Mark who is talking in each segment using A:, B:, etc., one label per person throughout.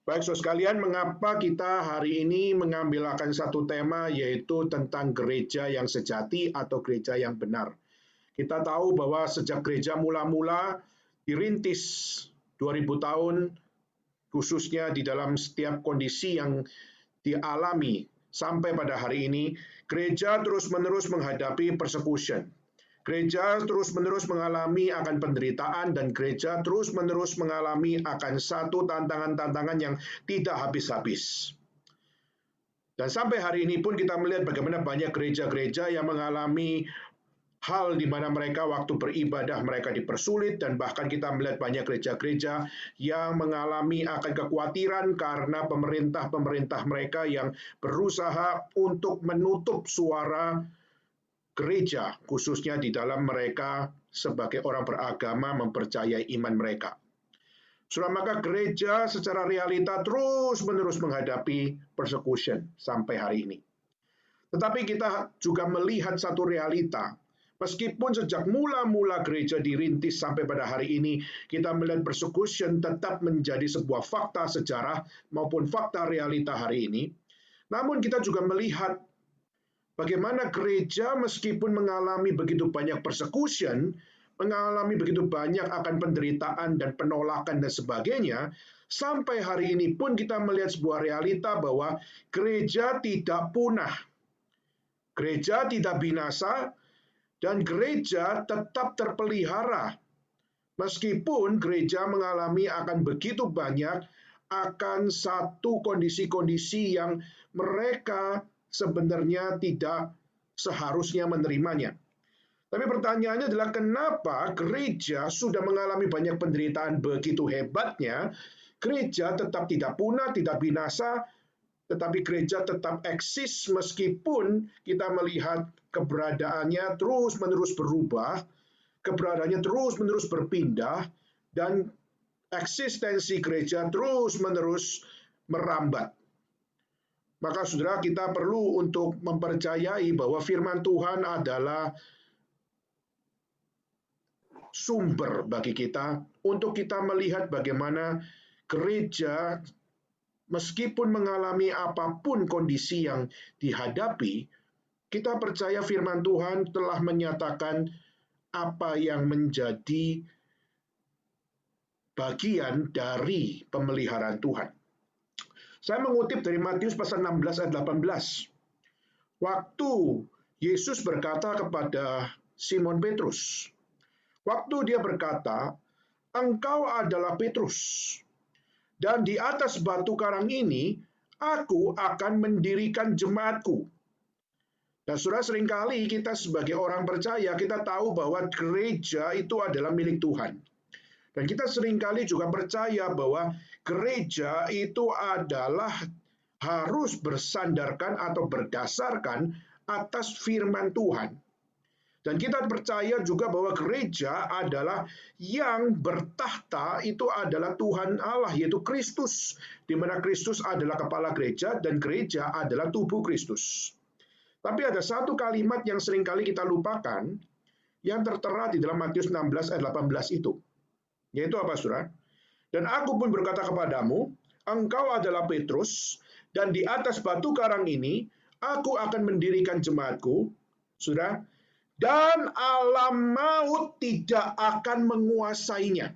A: Baik, saudara sekalian, mengapa kita hari ini mengambil akan satu tema yaitu tentang gereja yang sejati atau gereja yang benar. Kita tahu bahwa sejak gereja mula-mula dirintis 2000 tahun, khususnya di dalam setiap kondisi yang dialami sampai pada hari ini, gereja terus-menerus menghadapi persecution. Gereja terus-menerus mengalami akan penderitaan dan gereja terus-menerus mengalami akan satu tantangan-tantangan yang tidak habis-habis. Dan sampai hari ini pun kita melihat bagaimana banyak gereja-gereja yang mengalami hal di mana mereka waktu beribadah mereka dipersulit, dan bahkan kita melihat banyak gereja-gereja yang mengalami akan kekhawatiran karena pemerintah-pemerintah mereka yang berusaha untuk menutup suara gereja, khususnya di dalam mereka sebagai orang beragama mempercayai iman mereka. Maka gereja secara realita terus-menerus menghadapi persecution sampai hari ini. Tetapi kita juga melihat satu realita, meskipun sejak mula-mula gereja dirintis sampai pada hari ini, kita melihat persecution tetap menjadi sebuah fakta sejarah maupun fakta realita hari ini. Namun kita juga melihat bagaimana gereja meskipun mengalami begitu banyak persecution, mengalami begitu banyak akan penderitaan dan penolakan dan sebagainya, sampai hari ini pun kita melihat sebuah realita bahwa gereja tidak punah, gereja tidak binasa, dan gereja tetap terpelihara. Meskipun gereja mengalami akan begitu banyak akan satu kondisi-kondisi yang mereka sebenarnya tidak seharusnya menerimanya. Tapi pertanyaannya adalah kenapa gereja sudah mengalami banyak penderitaan begitu hebatnya, gereja tetap tidak punah, tidak binasa, tetapi gereja tetap eksis meskipun kita melihat keberadaannya terus-menerus berubah, keberadaannya terus-menerus berpindah, dan eksistensi gereja terus-menerus merambat. Maka saudara, kita perlu untuk mempercayai bahwa firman Tuhan adalah sumber bagi kita untuk kita melihat bagaimana gereja meskipun mengalami apapun kondisi yang dihadapi, kita percaya firman Tuhan telah menyatakan apa yang menjadi bagian dari pemeliharaan Tuhan. Saya mengutip dari Matius pasal 16 ayat 18. Waktu Yesus berkata kepada Simon Petrus, waktu dia berkata, "Engkau adalah Petrus, dan di atas batu karang ini aku akan mendirikan jemaatku." Dan saudara, seringkali kita sebagai orang percaya, kita tahu bahwa gereja itu adalah milik Tuhan. Dan kita seringkali juga percaya bahwa gereja itu adalah harus bersandarkan atau berdasarkan atas firman Tuhan. Dan kita percaya juga bahwa gereja adalah yang bertahta itu adalah Tuhan Allah, yaitu Kristus, di mana Kristus adalah kepala gereja dan gereja adalah tubuh Kristus. Tapi ada satu kalimat yang seringkali kita lupakan, yang tertera di dalam Matius 16 ayat 18 itu. Yaitu apa, saudara? Dan aku pun berkata kepadamu, engkau adalah Petrus, dan di atas batu karang ini, aku akan mendirikan jemaatku, saudara, dan alam maut tidak akan menguasainya.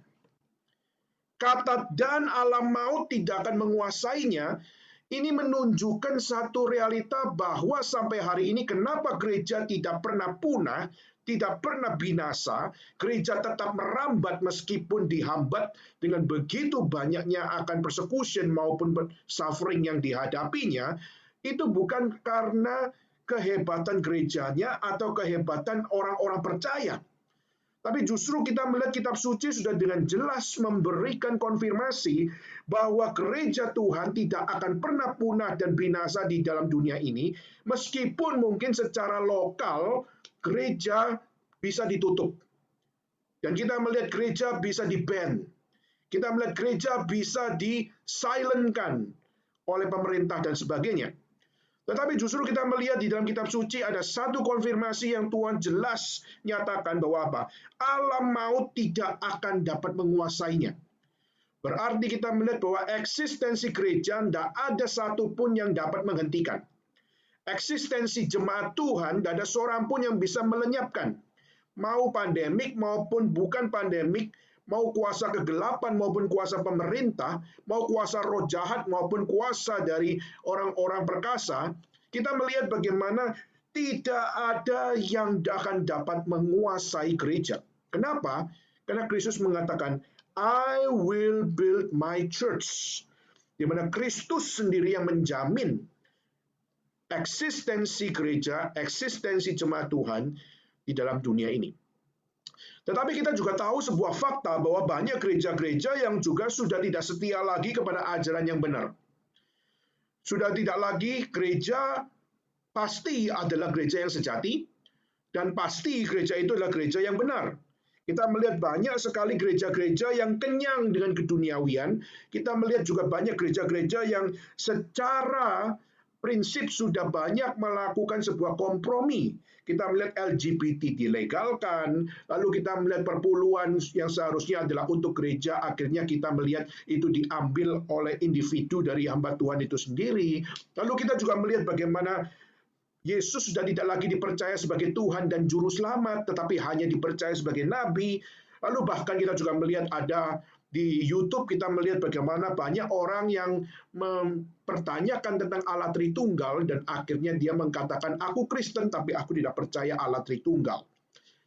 A: Kata "dan alam maut tidak akan menguasainya" ini menunjukkan satu realita bahwa sampai hari ini kenapa gereja tidak pernah punah, tidak pernah binasa, gereja tetap merambat meskipun dihambat dengan begitu banyaknya akan persecution maupun suffering yang dihadapinya, itu bukan karena kehebatan gerejanya atau kehebatan orang-orang percaya. Tapi justru kita melihat kitab suci sudah dengan jelas memberikan konfirmasi bahwa gereja Tuhan tidak akan pernah punah dan binasa di dalam dunia ini, meskipun mungkin secara lokal gereja bisa ditutup. Dan kita melihat gereja bisa di-ban. Kita melihat gereja bisa di-silentkan oleh pemerintah dan sebagainya. Tetapi justru kita melihat di dalam kitab suci ada satu konfirmasi yang Tuhan jelas nyatakan bahwa apa? Alam maut tidak akan dapat menguasainya. Berarti kita melihat bahwa eksistensi gereja tidak ada satupun yang dapat menghentikan. Eksistensi jemaat Tuhan tidak ada seorang pun yang bisa melenyapkan. Mau pandemik maupun bukan pandemik, mau kuasa kegelapan maupun kuasa pemerintah, mau kuasa roh jahat maupun kuasa dari orang-orang perkasa, kita melihat bagaimana tidak ada yang akan dapat menguasai gereja. Kenapa? Karena Kristus mengatakan, I will build my church. Di mana Kristus sendiri yang menjamin eksistensi gereja, eksistensi jemaat Tuhan di dalam dunia ini. Tetapi kita juga tahu sebuah fakta bahwa banyak gereja-gereja yang juga sudah tidak setia lagi kepada ajaran yang benar. Sudah tidak lagi gereja pasti adalah gereja yang sejati, dan pasti gereja itu adalah gereja yang benar. Kita melihat banyak sekali gereja-gereja yang kenyang dengan keduniawian. Kita melihat juga banyak gereja-gereja yang secara prinsip sudah banyak melakukan sebuah kompromi. Kita melihat LGBT dilegalkan, lalu kita melihat perpuluhan yang seharusnya adalah untuk gereja, akhirnya kita melihat itu diambil oleh individu dari hamba Tuhan itu sendiri. Lalu kita juga melihat bagaimana Yesus sudah tidak lagi dipercaya sebagai Tuhan dan Juru Selamat, tetapi hanya dipercaya sebagai Nabi. Lalu bahkan kita juga melihat ada di YouTube, kita melihat bagaimana banyak orang yang mempertanyakan tentang Allah Tritunggal, dan akhirnya dia mengatakan, aku Kristen, tapi aku tidak percaya Allah Tritunggal.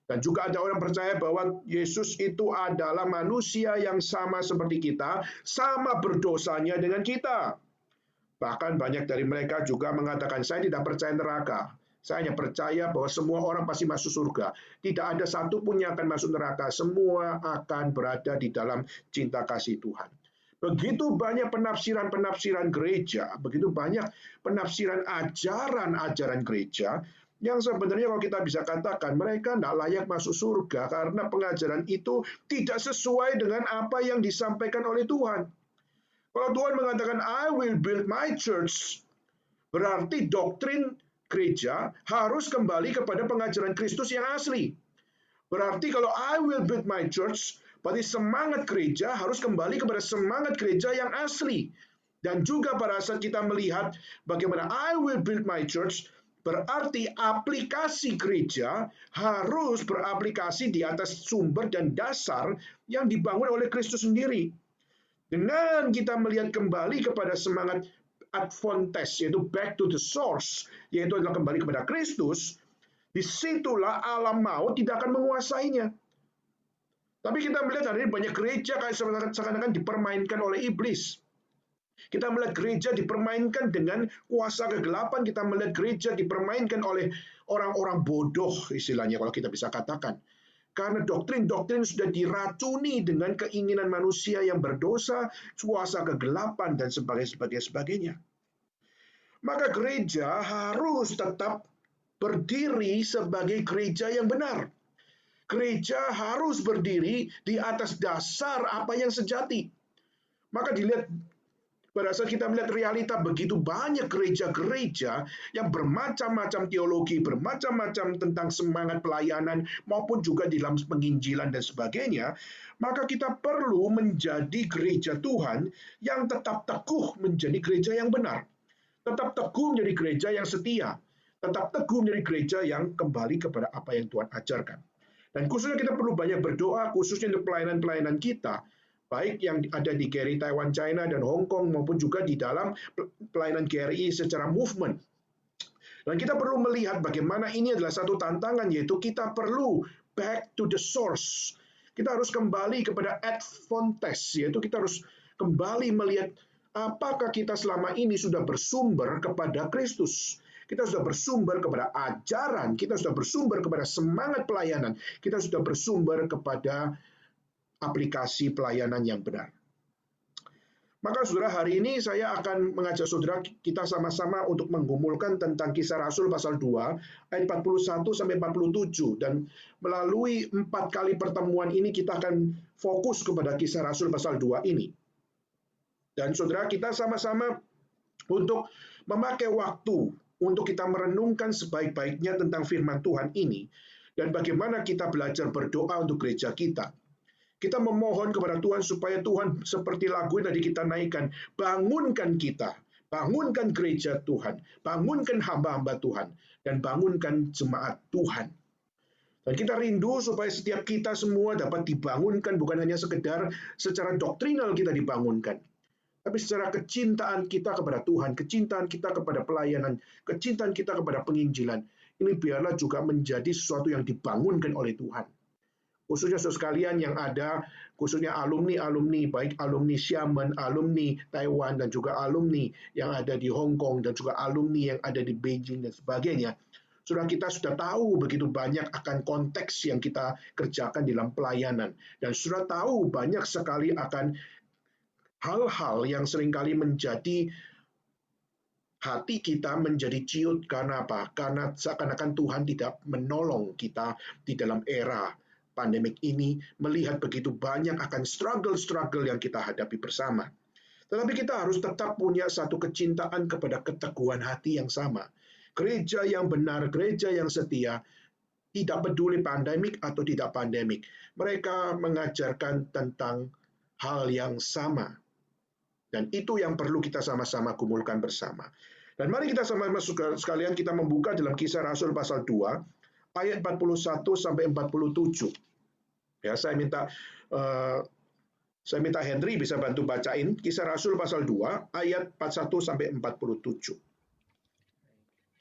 A: Dan juga ada orang percaya bahwa Yesus itu adalah manusia yang sama seperti kita, sama berdosanya dengan kita. Bahkan banyak dari mereka juga mengatakan, saya tidak percaya neraka. Saya hanya percaya bahwa semua orang pasti masuk surga. Tidak ada satupun yang akan masuk neraka. Semua akan berada di dalam cinta kasih Tuhan. Begitu banyak penafsiran-penafsiran gereja, begitu banyak penafsiran ajaran-ajaran gereja, yang sebenarnya kalau kita bisa katakan, mereka tidak layak masuk surga karena pengajaran itu tidak sesuai dengan apa yang disampaikan oleh Tuhan. Kalau Tuhan mengatakan, I will build my church, berarti doktrin gereja harus kembali kepada pengajaran Kristus yang asli. Berarti kalau I will build my church, berarti semangat gereja harus kembali kepada semangat gereja yang asli. Dan juga pada saat kita melihat bagaimana I will build my church, berarti aplikasi gereja harus beraplikasi di atas sumber dan dasar yang dibangun oleh Kristus sendiri. Dengan kita melihat kembali kepada semangat Adventes, yaitu back to the source, yaitu adalah kembali kepada Kristus, disitulah alam maut tidak akan menguasainya. Tapi kita melihat hari ini banyak gereja kayak seakan-akan dipermainkan oleh iblis. Kita melihat gereja dipermainkan dengan kuasa kegelapan, kita melihat gereja dipermainkan oleh orang-orang bodoh, istilahnya kalau kita bisa katakan. Karena doktrin-doktrin sudah diracuni dengan keinginan manusia yang berdosa, kuasa kegelapan, dan sebagainya. Maka gereja harus tetap berdiri sebagai gereja yang benar. Gereja harus berdiri di atas dasar apa yang sejati. Maka dilihat, pada saat kita melihat realita begitu banyak gereja-gereja yang bermacam-macam teologi, bermacam-macam tentang semangat pelayanan, maupun juga di dalam penginjilan dan sebagainya, maka kita perlu menjadi gereja Tuhan yang tetap teguh menjadi gereja yang benar. Tetap teguh menjadi gereja yang setia. Tetap teguh menjadi gereja yang kembali kepada apa yang Tuhan ajarkan. Dan khususnya kita perlu banyak berdoa, khususnya untuk pelayanan-pelayanan kita, baik yang ada di GRI Taiwan, China, dan Hong Kong, maupun juga di dalam pelayanan GRI secara movement. Dan kita perlu melihat bagaimana ini adalah satu tantangan, yaitu kita perlu back to the source. Kita harus kembali kepada Adventes, yaitu kita harus kembali melihat apakah kita selama ini sudah bersumber kepada Kristus. Kita sudah bersumber kepada ajaran, kita sudah bersumber kepada semangat pelayanan, kita sudah bersumber kepada aplikasi pelayanan yang benar. Maka saudara, hari ini saya akan mengajak saudara kita sama-sama untuk menggumulkan tentang Kisah Rasul pasal 2 ayat 41 sampai 47, dan melalui 4 kali pertemuan ini kita akan fokus kepada Kisah Rasul pasal 2 ini. Dan saudara, kita sama-sama untuk memakai waktu untuk kita merenungkan sebaik-baiknya tentang firman Tuhan ini, dan bagaimana kita belajar berdoa untuk gereja kita. Kita memohon kepada Tuhan supaya Tuhan seperti lagu yang tadi kita naikkan, bangunkan kita, bangunkan gereja Tuhan, bangunkan hamba-hamba Tuhan, dan bangunkan jemaat Tuhan. Dan kita rindu supaya setiap kita semua dapat dibangunkan, bukan hanya sekedar secara doktrinal kita dibangunkan, tapi secara kecintaan kita kepada Tuhan, kecintaan kita kepada pelayanan, kecintaan kita kepada penginjilan, ini biarlah juga menjadi sesuatu yang dibangunkan oleh Tuhan. Khususnya saudara sekalian yang ada, khususnya alumni-alumni, baik alumni Xiamen, alumni Taiwan, dan juga alumni yang ada di Hong Kong, dan juga alumni yang ada di Beijing, dan sebagainya. Saudara, kita sudah tahu begitu banyak akan konteks yang kita kerjakan dalam pelayanan. Dan sudah tahu banyak sekali akan hal-hal yang seringkali menjadi hati kita menjadi ciut. Karena apa? Karena seakan-akan Tuhan tidak menolong kita di dalam era pandemik ini, melihat begitu banyak akan struggle-struggle yang kita hadapi bersama. Tetapi kita harus tetap punya satu kecintaan kepada keteguhan hati yang sama. Gereja yang benar, gereja yang setia, tidak peduli pandemik atau tidak pandemik. Mereka mengajarkan tentang hal yang sama. Dan itu yang perlu kita sama-sama kumpulkan bersama. Dan mari kita sama-sama sekalian kita membuka dalam Kisah Rasul pasal 2, ayat 41 sampai 47. Ya, saya minta Henry bisa bantu bacain Kisah Rasul pasal 2 ayat 41 sampai 47.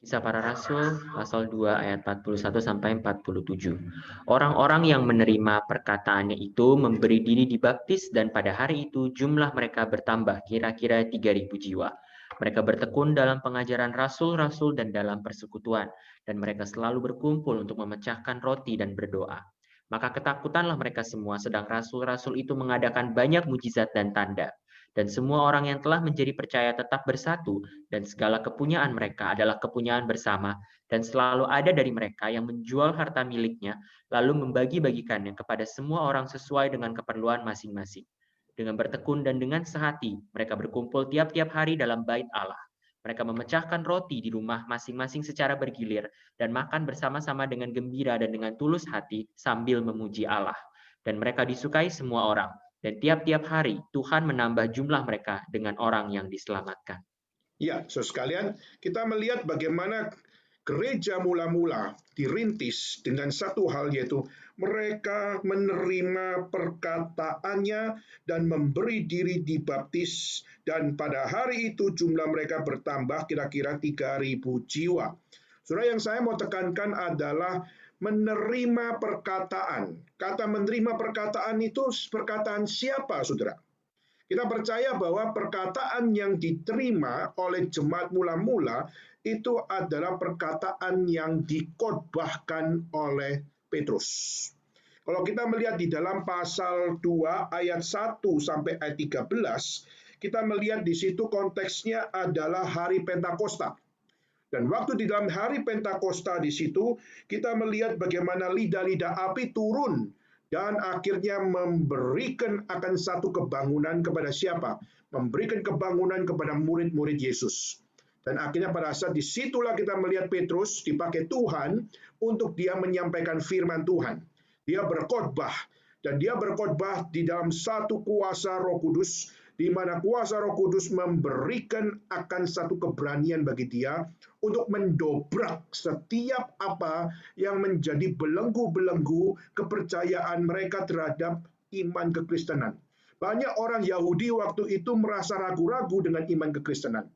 B: Kisah Para Rasul pasal 2 ayat 41 sampai 47. Orang-orang yang menerima perkataannya itu memberi diri dibaptis, dan pada hari itu jumlah mereka bertambah kira-kira 3.000 jiwa. Mereka bertekun dalam pengajaran rasul-rasul dan dalam persekutuan, dan mereka selalu berkumpul untuk memecahkan roti dan berdoa. Maka ketakutanlah mereka semua, sedang rasul-rasul itu mengadakan banyak mujizat dan tanda. Dan semua orang yang telah menjadi percaya tetap bersatu, dan segala kepunyaan mereka adalah kepunyaan bersama, dan selalu ada dari mereka yang menjual harta miliknya, lalu membagi-bagikannya kepada semua orang sesuai dengan keperluan masing-masing. Dengan bertekun dan dengan sehati, mereka berkumpul tiap-tiap hari dalam bait Allah. Mereka memecahkan roti di rumah masing-masing secara bergilir, dan makan bersama-sama dengan gembira dan dengan tulus hati sambil memuji Allah. Dan mereka disukai semua orang, dan tiap-tiap hari Tuhan menambah jumlah mereka dengan orang yang diselamatkan.
A: Ya, saudara sekalian, kita melihat bagaimana gereja mula-mula dirintis dengan satu hal, yaitu mereka menerima perkataannya dan memberi diri dibaptis, dan pada hari itu jumlah mereka bertambah kira-kira 3.000 jiwa. Saudara, yang saya mau tekankan adalah menerima perkataan. Kata menerima perkataan itu perkataan siapa, saudara? Kita percaya bahwa perkataan yang diterima oleh jemaat mula-mula itu adalah perkataan yang dikhotbahkan oleh Petrus. Kalau kita melihat di dalam pasal 2 ayat 1 sampai ayat 13, kita melihat di situ konteksnya adalah hari Pentakosta. Dan waktu di dalam hari Pentakosta di situ, kita melihat bagaimana lidah-lidah api turun dan akhirnya memberikan akan satu kebangunan kepada siapa? Memberikan kebangunan kepada murid-murid Yesus. Dan akhirnya pada saat disitulah kita melihat Petrus dipakai Tuhan untuk dia menyampaikan firman Tuhan. Dia berkhotbah, dan dia berkhotbah di dalam satu kuasa Roh Kudus, di mana kuasa Roh Kudus memberikan akan satu keberanian bagi dia untuk mendobrak setiap apa yang menjadi belenggu-belenggu kepercayaan mereka terhadap iman kekristenan. Banyak orang Yahudi waktu itu merasa ragu-ragu dengan iman kekristenan.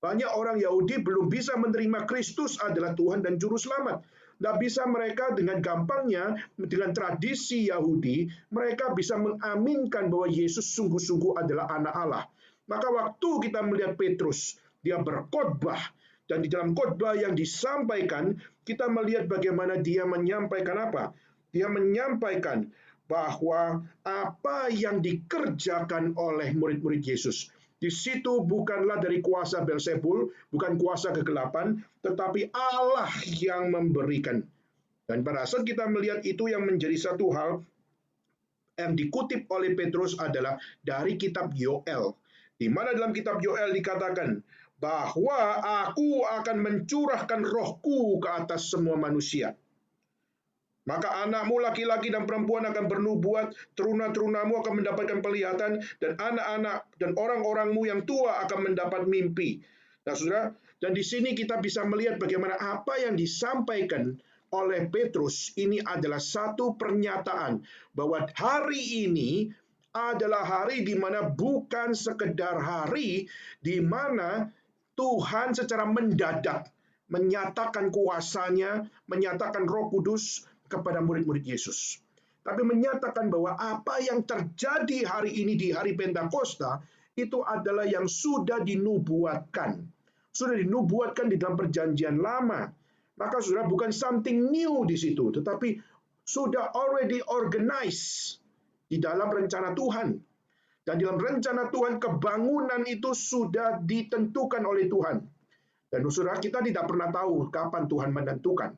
A: Banyak orang Yahudi belum bisa menerima Kristus adalah Tuhan dan Juru Selamat. Tidak bisa mereka dengan gampangnya, dengan tradisi Yahudi, mereka bisa mengaminkan bahwa Yesus sungguh-sungguh adalah anak Allah. Maka waktu kita melihat Petrus, dia berkhotbah, dan di dalam khotbah yang disampaikan, kita melihat bagaimana dia menyampaikan apa? Dia menyampaikan bahwa apa yang dikerjakan oleh murid-murid Yesus, di situ bukanlah dari kuasa Beelzebul, bukan kuasa kegelapan, tetapi Allah yang memberikan. Dan pada saat kita melihat itu, yang menjadi satu hal yang dikutip oleh Petrus adalah dari kitab Yoel, di mana dalam kitab Yoel dikatakan bahwa aku akan mencurahkan rohku ke atas semua manusia. Maka anakmu laki-laki dan perempuan akan bernubuat, teruna-terunamu akan mendapatkan penglihatan, dan anak-anak dan orang-orangmu yang tua akan mendapat mimpi. Nah, saudara, dan di sini kita bisa melihat bagaimana apa yang disampaikan oleh Petrus ini adalah satu pernyataan bahwa hari ini adalah hari di mana bukan sekedar hari di mana Tuhan secara mendadak menyatakan kuasanya, menyatakan Roh Kudus kepada murid-murid Yesus. Tapi menyatakan bahwa apa yang terjadi hari ini di hari Pentakosta itu adalah yang sudah dinubuatkan. Sudah dinubuatkan di dalam perjanjian lama. Maka sudah bukan something new di situ, tetapi sudah already organized di dalam rencana Tuhan. Dan dalam rencana Tuhan, kebangunan itu sudah ditentukan oleh Tuhan. Dan saudara, kita tidak pernah tahu kapan Tuhan menentukan.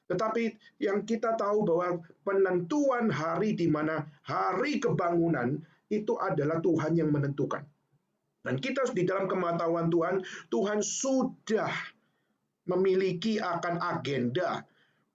A: Tetapi yang kita tahu bahwa penentuan hari di mana hari kebangunan itu adalah Tuhan yang menentukan. Dan kita di dalam kematahuan Tuhan, Tuhan sudah memiliki akan agenda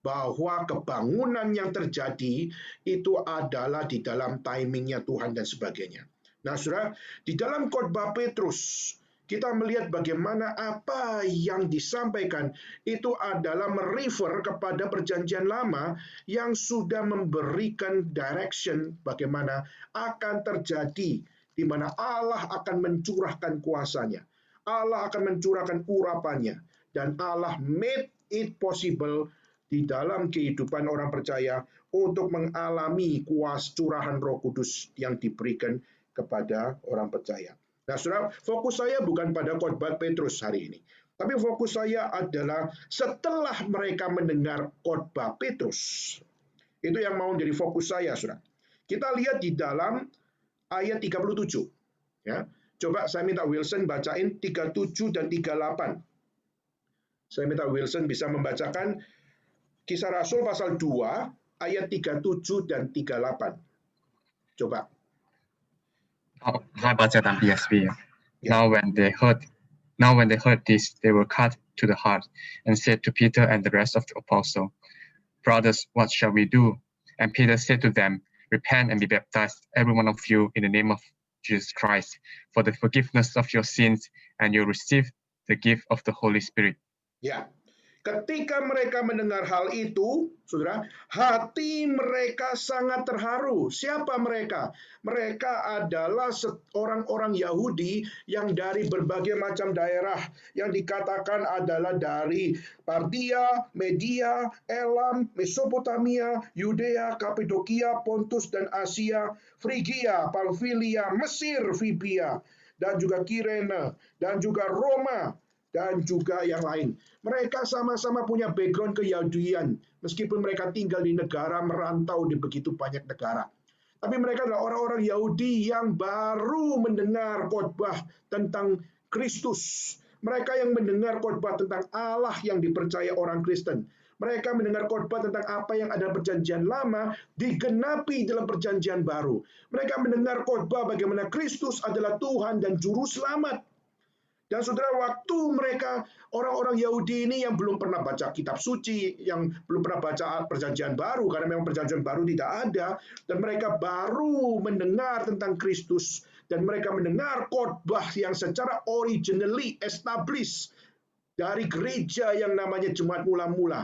A: bahwa kebangunan yang terjadi itu adalah di dalam timingnya Tuhan dan sebagainya. Nah, saudara, di dalam khotbah Petrus, kita melihat bagaimana apa yang disampaikan itu adalah merefer kepada perjanjian lama yang sudah memberikan direction bagaimana akan terjadi di mana Allah akan mencurahkan kuasanya. Allah akan mencurahkan urapannya. Dan Allah made it possible di dalam kehidupan orang percaya untuk mengalami kuasa curahan Roh Kudus yang diberikan kepada orang percaya. Nah, saudara, fokus saya bukan pada khotbah Petrus hari ini. Tapi fokus saya adalah setelah mereka mendengar khotbah Petrus. Itu yang mau menjadi fokus saya, saudara. Kita lihat di dalam ayat 37. Ya. Coba saya minta Wilson bacain 37 dan 38. Saya minta Wilson bisa membacakan Kisah Rasul pasal 2 ayat 37 dan 38. Coba.
C: Saya baca dalam ESV. Now when they heard this, they were cut to the heart and said to Peter and the rest of the apostles, "Brothers, what shall we do?" And Peter said to them, "Repent and be baptized, every one of you, in the name of Jesus Christ, for the forgiveness of your sins, and you'll receive the gift of the Holy Spirit."
A: Ya. Ketika mereka mendengar hal itu, saudara, hati mereka sangat terharu. Siapa mereka? Mereka adalah orang-orang Yahudi yang dari berbagai macam daerah yang dikatakan adalah dari Partia, Media, Elam, Mesopotamia, Yudea, Kapadokia, Pontus dan Asia, Frigia, Pamfilia, Mesir, Fibia, dan juga Kirene, dan juga Roma, dan juga yang lain. Mereka sama-sama punya background keyahudian, meskipun mereka tinggal di negara, merantau di begitu banyak negara. Tapi mereka adalah orang-orang Yahudi yang baru mendengar khotbah tentang Kristus. Mereka yang mendengar khotbah tentang Allah yang dipercaya orang Kristen. Mereka mendengar khotbah tentang apa yang ada perjanjian lama digenapi dalam perjanjian baru. Mereka mendengar khotbah bagaimana Kristus adalah Tuhan dan Juru Selamat. Dan saudara, waktu mereka, orang-orang Yahudi ini yang belum pernah baca kitab suci, yang belum pernah baca perjanjian baru, karena memang perjanjian baru tidak ada, dan mereka baru mendengar tentang Kristus, dan mereka mendengar khotbah yang secara originally established dari gereja yang namanya Jemaat Mula-Mula.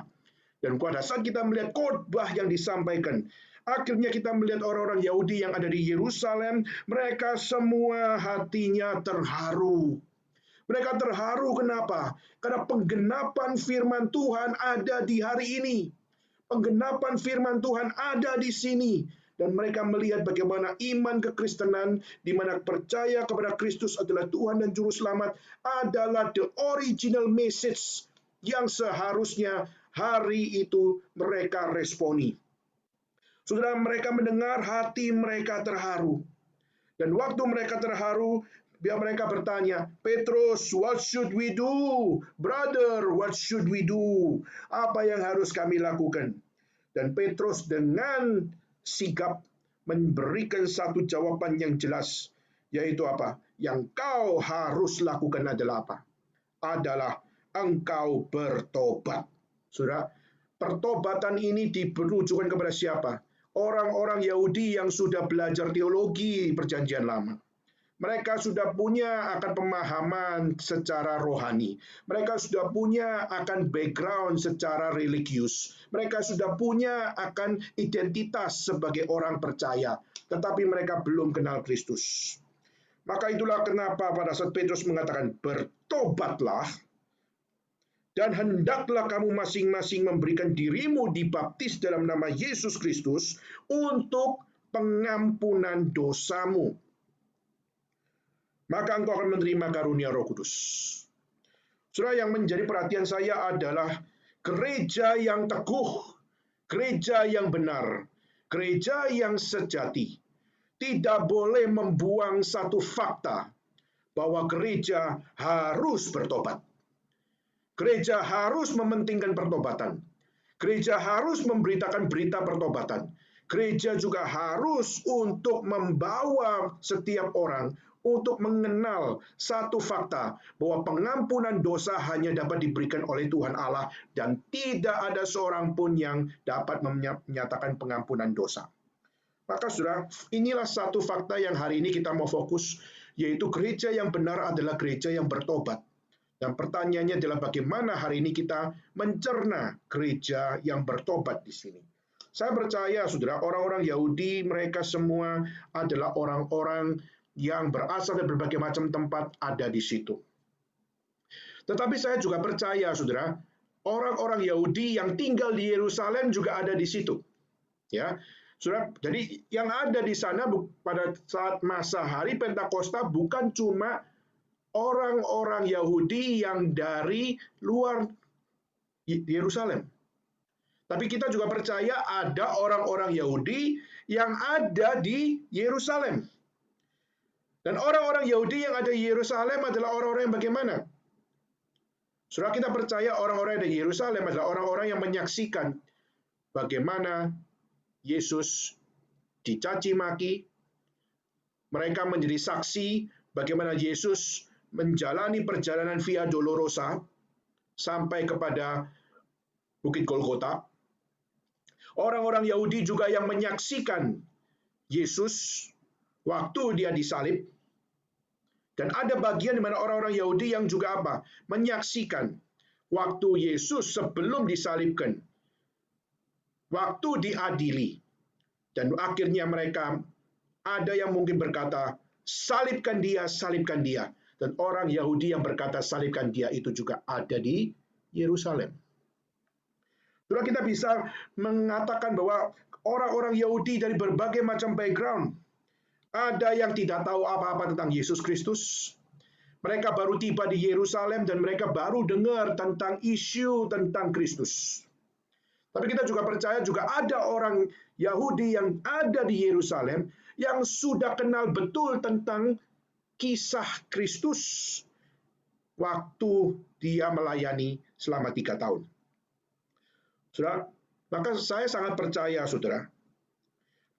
A: Dan pada saat kita melihat khotbah yang disampaikan, akhirnya kita melihat orang-orang Yahudi yang ada di Yerusalem, mereka semua hatinya terharu. Mereka terharu kenapa? Karena penggenapan firman Tuhan ada di hari ini. Penggenapan firman Tuhan ada di sini. Dan mereka melihat bagaimana iman kekristenan, di mana percaya kepada Kristus adalah Tuhan dan Juru Selamat, adalah the original message yang seharusnya hari itu mereka responi. Saudara, mereka mendengar, hati mereka terharu. Dan waktu mereka terharu, biar mereka bertanya, Petrus, what should we do? Brother, what should we do? Apa yang harus kami lakukan? Dan Petrus dengan sigap memberikan satu jawaban yang jelas, yaitu apa? Yang kau harus lakukan adalah apa? Adalah engkau bertobat. Saudara, Pertobatan ini ditujukan kepada siapa? Orang-orang Yahudi yang sudah belajar teologi Perjanjian Lama. Mereka sudah punya akan pemahaman secara rohani. Mereka sudah punya akan background secara religius. Mereka sudah punya akan identitas sebagai orang percaya. Tetapi mereka belum kenal Kristus. Maka itulah kenapa pada saat Petrus mengatakan, bertobatlah, dan hendaklah kamu masing-masing memberikan dirimu dibaptis dalam nama Yesus Kristus untuk pengampunan dosamu. Maka engkau akan menerima karunia Roh Kudus. Saudara, yang menjadi perhatian saya adalah gereja yang teguh, gereja yang benar, gereja yang sejati. Tidak boleh membuang satu fakta bahwa gereja harus bertobat. Gereja harus mementingkan pertobatan. Gereja harus memberitakan berita pertobatan. Gereja juga harus untuk membawa setiap orang untuk mengenal satu fakta bahwa pengampunan dosa hanya dapat diberikan oleh Tuhan Allah dan tidak ada seorang pun yang dapat menyatakan pengampunan dosa. Maka saudara, inilah satu fakta yang hari ini kita mau fokus, yaitu gereja yang benar adalah gereja yang bertobat. Dan pertanyaannya adalah bagaimana hari ini kita mencerna gereja yang bertobat di sini. Saya percaya saudara, orang-orang Yahudi mereka semua adalah orang-orang yang berasal dari berbagai macam tempat ada di situ. Tetapi saya juga percaya, saudara, orang-orang Yahudi yang tinggal di Yerusalem juga ada di situ. Ya, saudara. Jadi yang ada di sana pada saat masa hari Pentakosta bukan cuma orang-orang Yahudi yang dari luar Yerusalem. Tapi kita juga percaya ada orang-orang Yahudi yang ada di Yerusalem. Dan orang-orang Yahudi yang ada di Yerusalem adalah orang-orang yang bagaimana? Saudara, kita percaya orang-orang yang ada di Yerusalem adalah orang-orang yang menyaksikan bagaimana Yesus dicaci maki. Mereka menjadi saksi bagaimana Yesus menjalani perjalanan Via Dolorosa sampai kepada Bukit Golgota. Orang-orang Yahudi juga yang menyaksikan Yesus waktu dia disalib. Dan ada bagian di mana orang-orang Yahudi yang juga apa? Menyaksikan waktu Yesus sebelum disalibkan. Waktu diadili. Dan akhirnya mereka ada yang mungkin berkata, salibkan dia, salibkan dia. Dan orang Yahudi yang berkata salibkan dia itu juga ada di Yerusalem. Lalu kita bisa mengatakan bahwa orang-orang Yahudi dari berbagai macam background, ada yang tidak tahu apa-apa tentang Yesus Kristus. Mereka baru tiba di Yerusalem dan mereka baru dengar tentang isu tentang Kristus. Tapi kita juga percaya juga ada orang Yahudi yang ada di Yerusalem yang sudah kenal betul tentang kisah Kristus waktu dia melayani selama 3 tahun. Saudara, maka saya sangat percaya, saudara,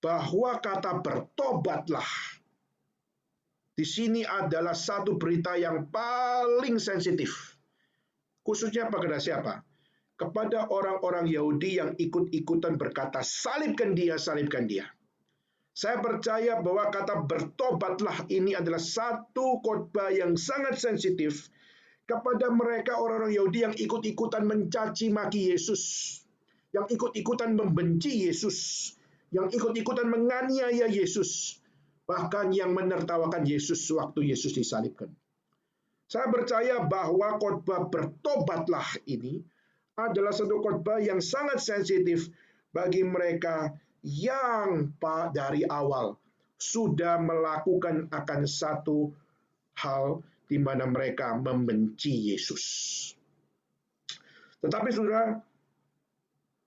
A: bahwa kata bertobatlah di sini adalah satu berita yang paling sensitif. Khususnya kepada siapa? Kepada orang-orang Yahudi yang ikut-ikutan berkata, salibkan dia, salibkan dia. Saya percaya bahwa kata bertobatlah ini adalah satu khotbah yang sangat sensitif kepada mereka orang-orang Yahudi yang ikut-ikutan mencaci maki Yesus, yang ikut-ikutan membenci Yesus, yang ikut-ikutan menganiaya Yesus, bahkan yang menertawakan Yesus waktu Yesus disalibkan. Saya percaya bahwa khotbah bertobatlah ini adalah satu khotbah yang sangat sensitif bagi mereka yang dari awal sudah melakukan akan satu hal di mana mereka membenci Yesus. Tetapi saudara,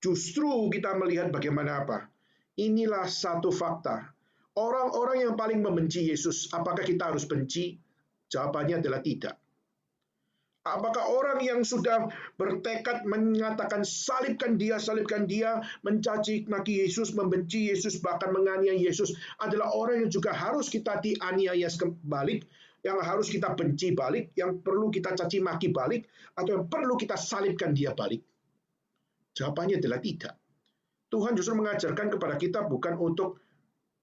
A: justru kita melihat bagaimana apa? Inilah satu fakta. Orang-orang yang paling membenci Yesus, apakah kita harus benci? Jawabannya adalah tidak. Apakah orang yang sudah bertekad mengatakan salibkan dia, mencaci maki Yesus, membenci Yesus, bahkan menganiaya Yesus, adalah orang yang juga harus kita dianiaya balik, yang harus kita benci balik, yang perlu kita caci maki balik, atau yang perlu kita salibkan dia balik? Jawabannya adalah tidak. Tuhan justru mengajarkan kepada kita bukan untuk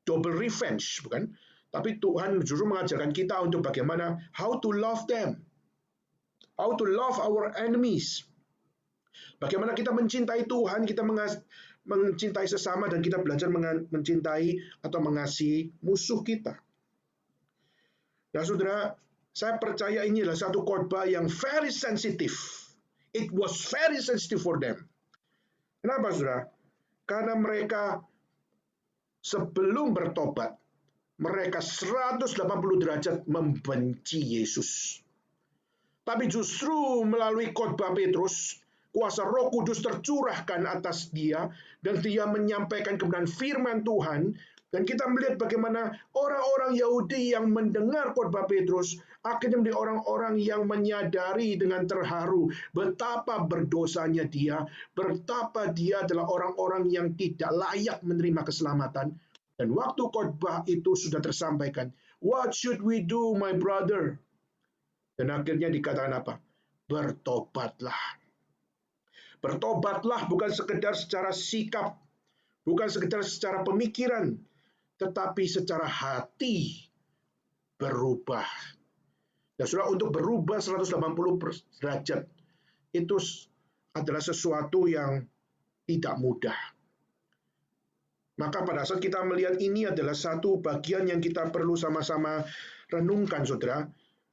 A: double revenge, bukan? Tapi Tuhan justru mengajarkan kita untuk bagaimana how to love them, how to love our enemies. Bagaimana kita mencintai Tuhan, kita mencintai sesama, dan kita belajar mencintai atau mengasihi musuh kita. Nah, saudara, saya percaya ini adalah satu khotbah yang very sensitive. It was very sensitive for them. Kenapa, saudara? Karena mereka sebelum bertobat, mereka 180 derajat membenci Yesus. Tapi justru melalui khotbah Petrus, kuasa Roh Kudus tercurahkan atas dia, dan dia menyampaikan kebenaran firman Tuhan. Dan kita melihat bagaimana orang-orang Yahudi yang mendengar khotbah Petrus akhirnya menjadi orang-orang yang menyadari dengan terharu betapa berdosanya dia, betapa dia adalah orang-orang yang tidak layak menerima keselamatan. Dan waktu khotbah itu sudah tersampaikan, what should we do, my brother? Dan akhirnya dikatakan apa? Bertobatlah. Bertobatlah bukan sekedar secara sikap, bukan sekedar secara pemikiran, tetapi secara hati berubah. Dan saudara, untuk berubah 180 derajat itu adalah sesuatu yang tidak mudah. Maka pada saat kita melihat ini adalah satu bagian yang kita perlu sama-sama renungkan, saudara.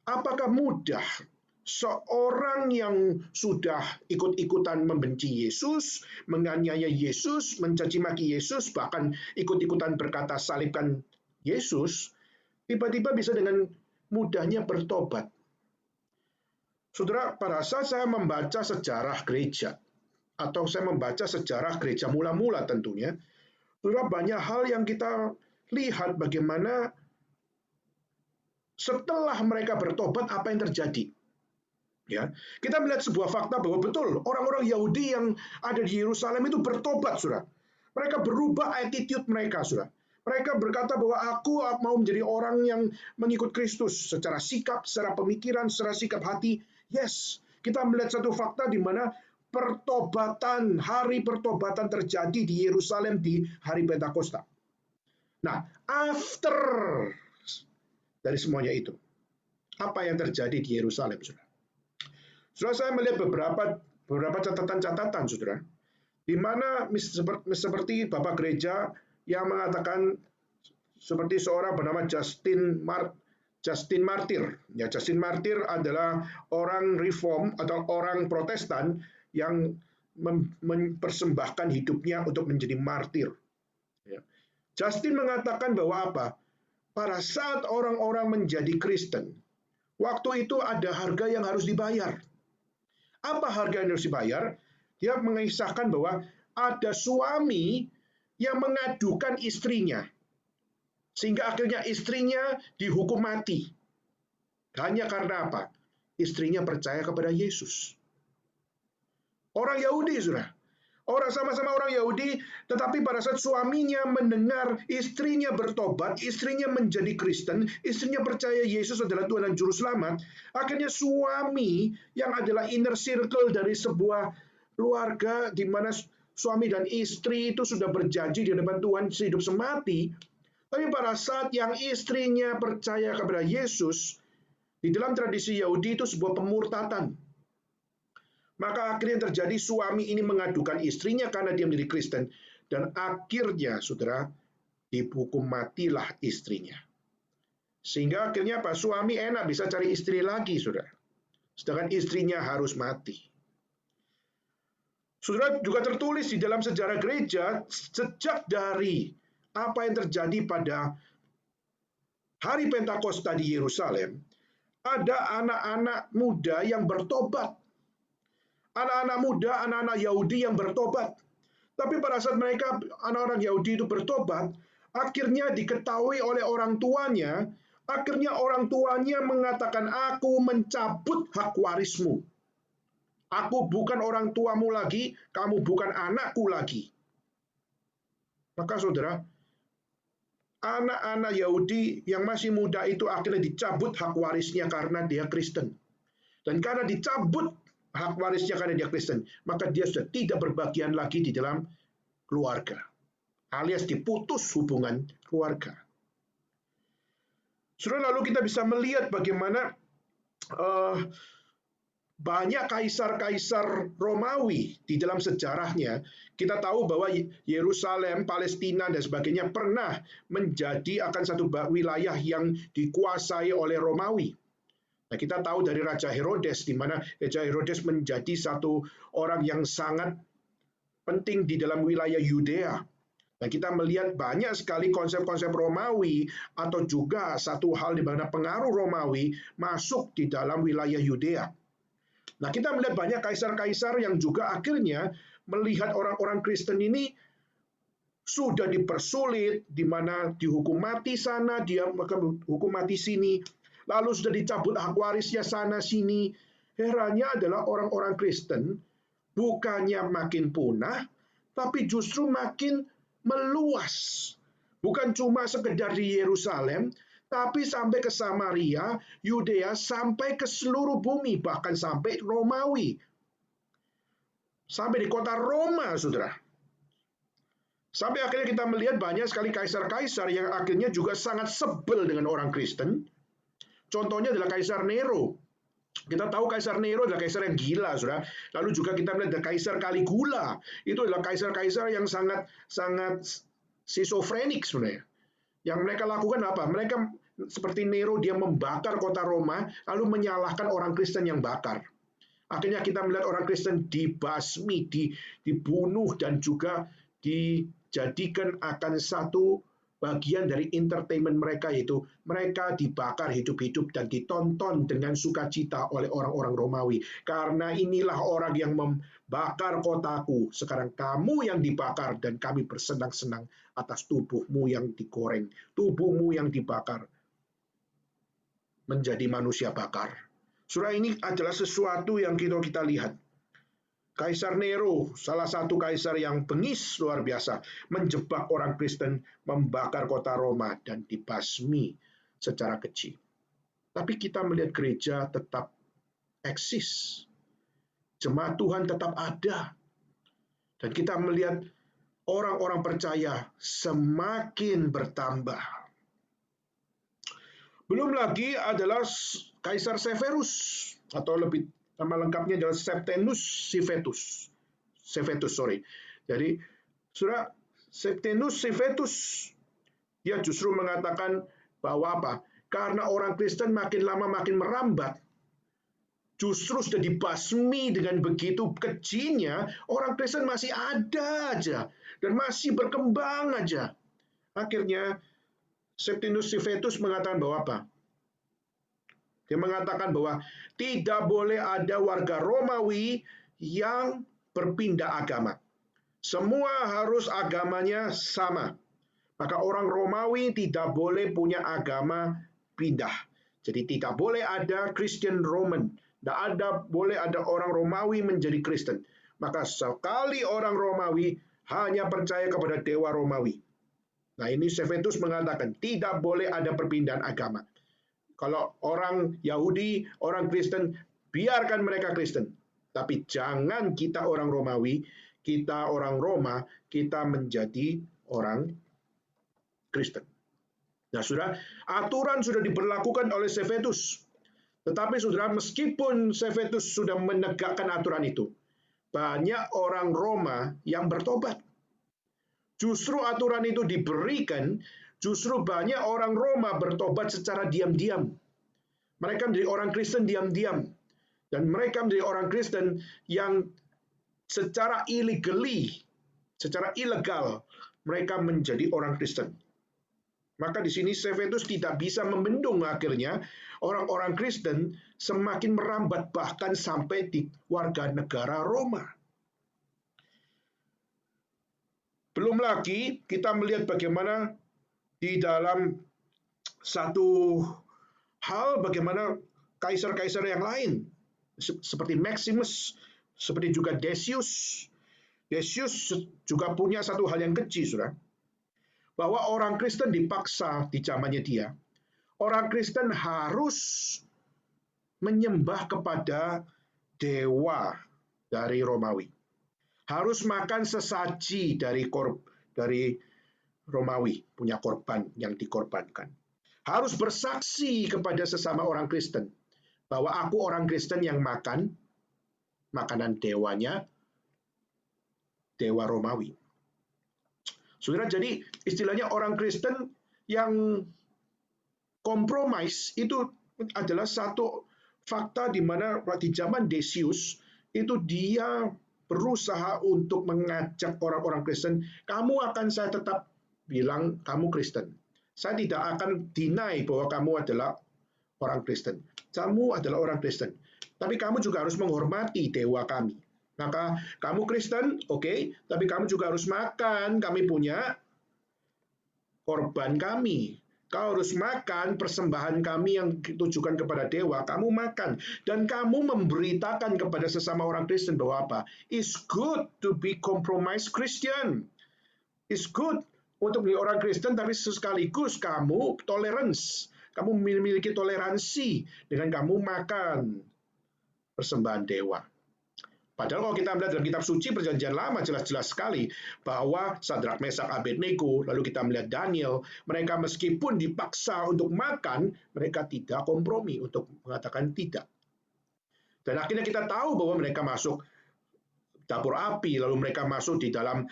A: Apakah mudah seorang yang sudah ikut-ikutan membenci Yesus, menganiaya Yesus, mencaci maki Yesus, bahkan ikut-ikutan berkata salibkan Yesus, tiba-tiba bisa dengan mudahnya bertobat? Saudara, pada saat saya membaca sejarah gereja, atau saya membaca sejarah gereja mula-mula tentunya, saudara, banyak hal yang kita lihat bagaimana setelah mereka bertobat, apa yang terjadi. Ya, kita melihat sebuah fakta bahwa betul orang-orang Yahudi yang ada di Yerusalem itu bertobat, saudara. Mereka berubah attitude mereka, saudara. Mereka berkata bahwa aku mau menjadi orang yang mengikut Kristus secara sikap, secara pemikiran, secara sikap hati. Yes, kita melihat satu fakta di mana pertobatan, hari pertobatan terjadi di Yerusalem di hari Pentakosta. Nah, after dari semuanya itu, apa yang terjadi di Yerusalem, saudara? Saudara, saya melihat beberapa catatan-catatan, saudara, di mana seperti Bapak Gereja yang mengatakan seperti seorang bernama Justin Martyr. Ya, Justin Martyr adalah orang Reform atau orang Protestan yang mempersembahkan hidupnya untuk menjadi martir. Ya. Justin mengatakan bahwa apa? Pada saat orang-orang menjadi Kristen, waktu itu ada harga yang harus dibayar. Apa harga yang harus dibayar? Dia mengisahkan bahwa ada suami yang mengadukan istrinya, sehingga akhirnya istrinya dihukum mati. Hanya karena apa? Istrinya percaya kepada Yesus. Orang Yahudi, saudara. Sama-sama orang Yahudi, tetapi pada saat suaminya mendengar istrinya bertobat, istrinya menjadi Kristen, istrinya percaya Yesus adalah Tuhan dan Juru Selamat, akhirnya suami yang adalah inner circle dari sebuah keluarga di mana suami dan istri itu sudah berjanji di hadapan Tuhan sehidup semati, tapi pada saat yang istrinya percaya kepada Yesus, di dalam tradisi Yahudi itu sebuah pemurtatan. Maka akhirnya terjadi suami ini mengadukan istrinya karena dia menjadi Kristen. Dan akhirnya, saudara, dihukum matilah istrinya. Sehingga akhirnya apa? Suami enak bisa cari istri lagi, saudara. Sedangkan istrinya harus mati. Saudara, juga tertulis di dalam sejarah gereja, sejak dari apa yang terjadi pada hari Pentakosta di Yerusalem, ada anak-anak muda yang bertobat. Anak-anak muda, anak-anak Yahudi yang bertobat. Tapi pada saat mereka, anak-anak Yahudi itu bertobat, akhirnya diketahui oleh orang tuanya, akhirnya orang tuanya mengatakan, aku mencabut hak warismu. Aku bukan orang tuamu lagi, kamu bukan anakku lagi. Maka saudara, anak-anak Yahudi yang masih muda itu akhirnya dicabut hak warisnya karena dia Kristen. Dan karena dicabut hak warisnya karena dia Kristen, maka dia sudah tidak berbagian lagi di dalam keluarga, alias diputus hubungan keluarga. Saudara, lalu kita bisa melihat bagaimana banyak kaisar-kaisar Romawi di dalam sejarahnya. Kita tahu bahwa Yerusalem, Palestina, dan sebagainya pernah menjadi akan satu wilayah yang dikuasai oleh Romawi. Nah, kita tahu dari Raja Herodes, di mana Raja Herodes menjadi satu orang yang sangat penting di dalam wilayah Yudea. Nah, kita melihat banyak sekali konsep-konsep Romawi atau juga satu hal di mana pengaruh Romawi masuk di dalam wilayah Yudea. Nah, kita melihat banyak kaisar-kaisar yang juga akhirnya melihat orang-orang Kristen ini sudah dipersulit, di mana dihukum mati sana, dia hukum mati sini, lalu sudah dicabut hak warisnya sana sini. Herannya adalah orang-orang Kristen bukannya makin punah, tapi justru makin meluas. Bukan cuma sekedar di Yerusalem, tapi sampai ke Samaria, Yudea, sampai ke seluruh bumi, bahkan sampai Romawi. Sampai di kota Roma, saudara. Sampai akhirnya kita melihat banyak sekali kaisar-kaisar yang akhirnya juga sangat sebel dengan orang Kristen. Contohnya adalah Kaisar Nero. Kita tahu Kaisar Nero adalah kaisar yang gila, saudara. Lalu juga kita melihat Kaisar Caligula. Itu adalah kaisar-kaisar yang sangat schizofrenik sebenarnya. Yang mereka lakukan apa? Mereka seperti Nero, dia membakar kota Roma, lalu menyalahkan orang Kristen yang bakar. Akhirnya kita melihat orang Kristen dibasmi, dibunuh, dan juga dijadikan akan satu bagian dari entertainment mereka, yaitu mereka dibakar hidup-hidup dan ditonton dengan sukacita oleh orang-orang Romawi. Karena inilah orang yang membakar kotaku, sekarang kamu yang dibakar dan kami bersenang-senang atas tubuhmu yang digoreng, tubuhmu yang dibakar menjadi manusia bakar. Surah ini adalah sesuatu yang kita lihat. Kaisar Nero, salah satu kaisar yang bengis luar biasa, menjebak orang Kristen, membakar kota Roma, dan dibasmi secara keji. Tapi kita melihat gereja tetap eksis. Jemaat Tuhan tetap ada. Dan kita melihat orang-orang percaya semakin bertambah. Belum lagi adalah Kaisar Severus, atau lebih nama lengkapnya adalah Septimius Severus. Jadi, Saudara, Septimius Severus, dia justru mengatakan bahwa apa? Karena orang Kristen makin lama makin merambat, justru sudah dibasmi dengan begitu kejinya, orang Kristen masih ada aja, dan masih berkembang aja. Akhirnya, Septimius Severus mengatakan bahwa apa? Dia mengatakan bahwa tidak boleh ada warga Romawi yang berpindah agama. Semua harus agamanya sama. Maka orang Romawi tidak boleh punya agama pindah. Jadi tidak boleh ada Christian Roman. Tidak boleh ada orang Romawi menjadi Kristen. Maka sekali orang Romawi hanya percaya kepada dewa Romawi. Nah, ini Severus mengatakan tidak boleh ada perpindahan agama. Kalau orang Yahudi, orang Kristen, biarkan mereka Kristen. Tapi jangan kita orang Romawi, kita orang Roma, kita menjadi orang Kristen. Nah, saudara, aturan sudah diberlakukan oleh Severus. Tetapi saudara, meskipun Severus sudah menegakkan aturan itu, banyak orang Roma yang bertobat. Justru aturan itu diberikan, justru banyak orang Roma bertobat secara diam-diam. Mereka menjadi orang Kristen diam-diam. Dan mereka menjadi orang Kristen yang secara secara ilegal, mereka menjadi orang Kristen. Maka di sini Severus tidak bisa membendung akhirnya orang-orang Kristen semakin merambat bahkan sampai di warga negara Roma. Belum lagi kita melihat bagaimana di dalam satu hal bagaimana kaisar-kaisar yang lain seperti Maximus, seperti juga Decius. Decius juga punya satu hal yang keji, saudara. Bahwa orang Kristen dipaksa di zamannya dia. Orang Kristen harus menyembah kepada dewa dari Romawi. Harus makan sesaji dari Romawi, punya korban yang dikorbankan. Harus bersaksi kepada sesama orang Kristen bahwa aku orang Kristen yang makan makanan dewanya, dewa Romawi. Saudara, jadi istilahnya orang Kristen yang kompromis itu adalah satu fakta di mana di zaman Decius itu dia berusaha untuk mengajak orang-orang Kristen, kamu akan saya tetap bilang kamu Kristen. Saya tidak akan deny bahwa kamu adalah orang Kristen. Kamu adalah orang Kristen. Tapi kamu juga harus menghormati dewa kami. Maka kamu Kristen, oke, tapi kamu juga harus makan. Kami punya korban kami. Kau harus makan persembahan kami yang ditujukan kepada dewa. Kamu makan. Dan kamu memberitakan kepada sesama orang Kristen bahwa apa? It's good to be compromised Christian. It's good untuk menjadi orang Kristen, tapi sekaligus kamu tolerance. Kamu memiliki toleransi dengan kamu makan persembahan dewa. Padahal kalau kita melihat dalam kitab suci Perjanjian Lama jelas-jelas sekali bahwa Sadrak, Mesak, Abednego, lalu kita melihat Daniel, mereka meskipun dipaksa untuk makan, mereka tidak kompromi untuk mengatakan tidak. Dan akhirnya kita tahu bahwa mereka masuk dapur api, lalu mereka masuk di dalam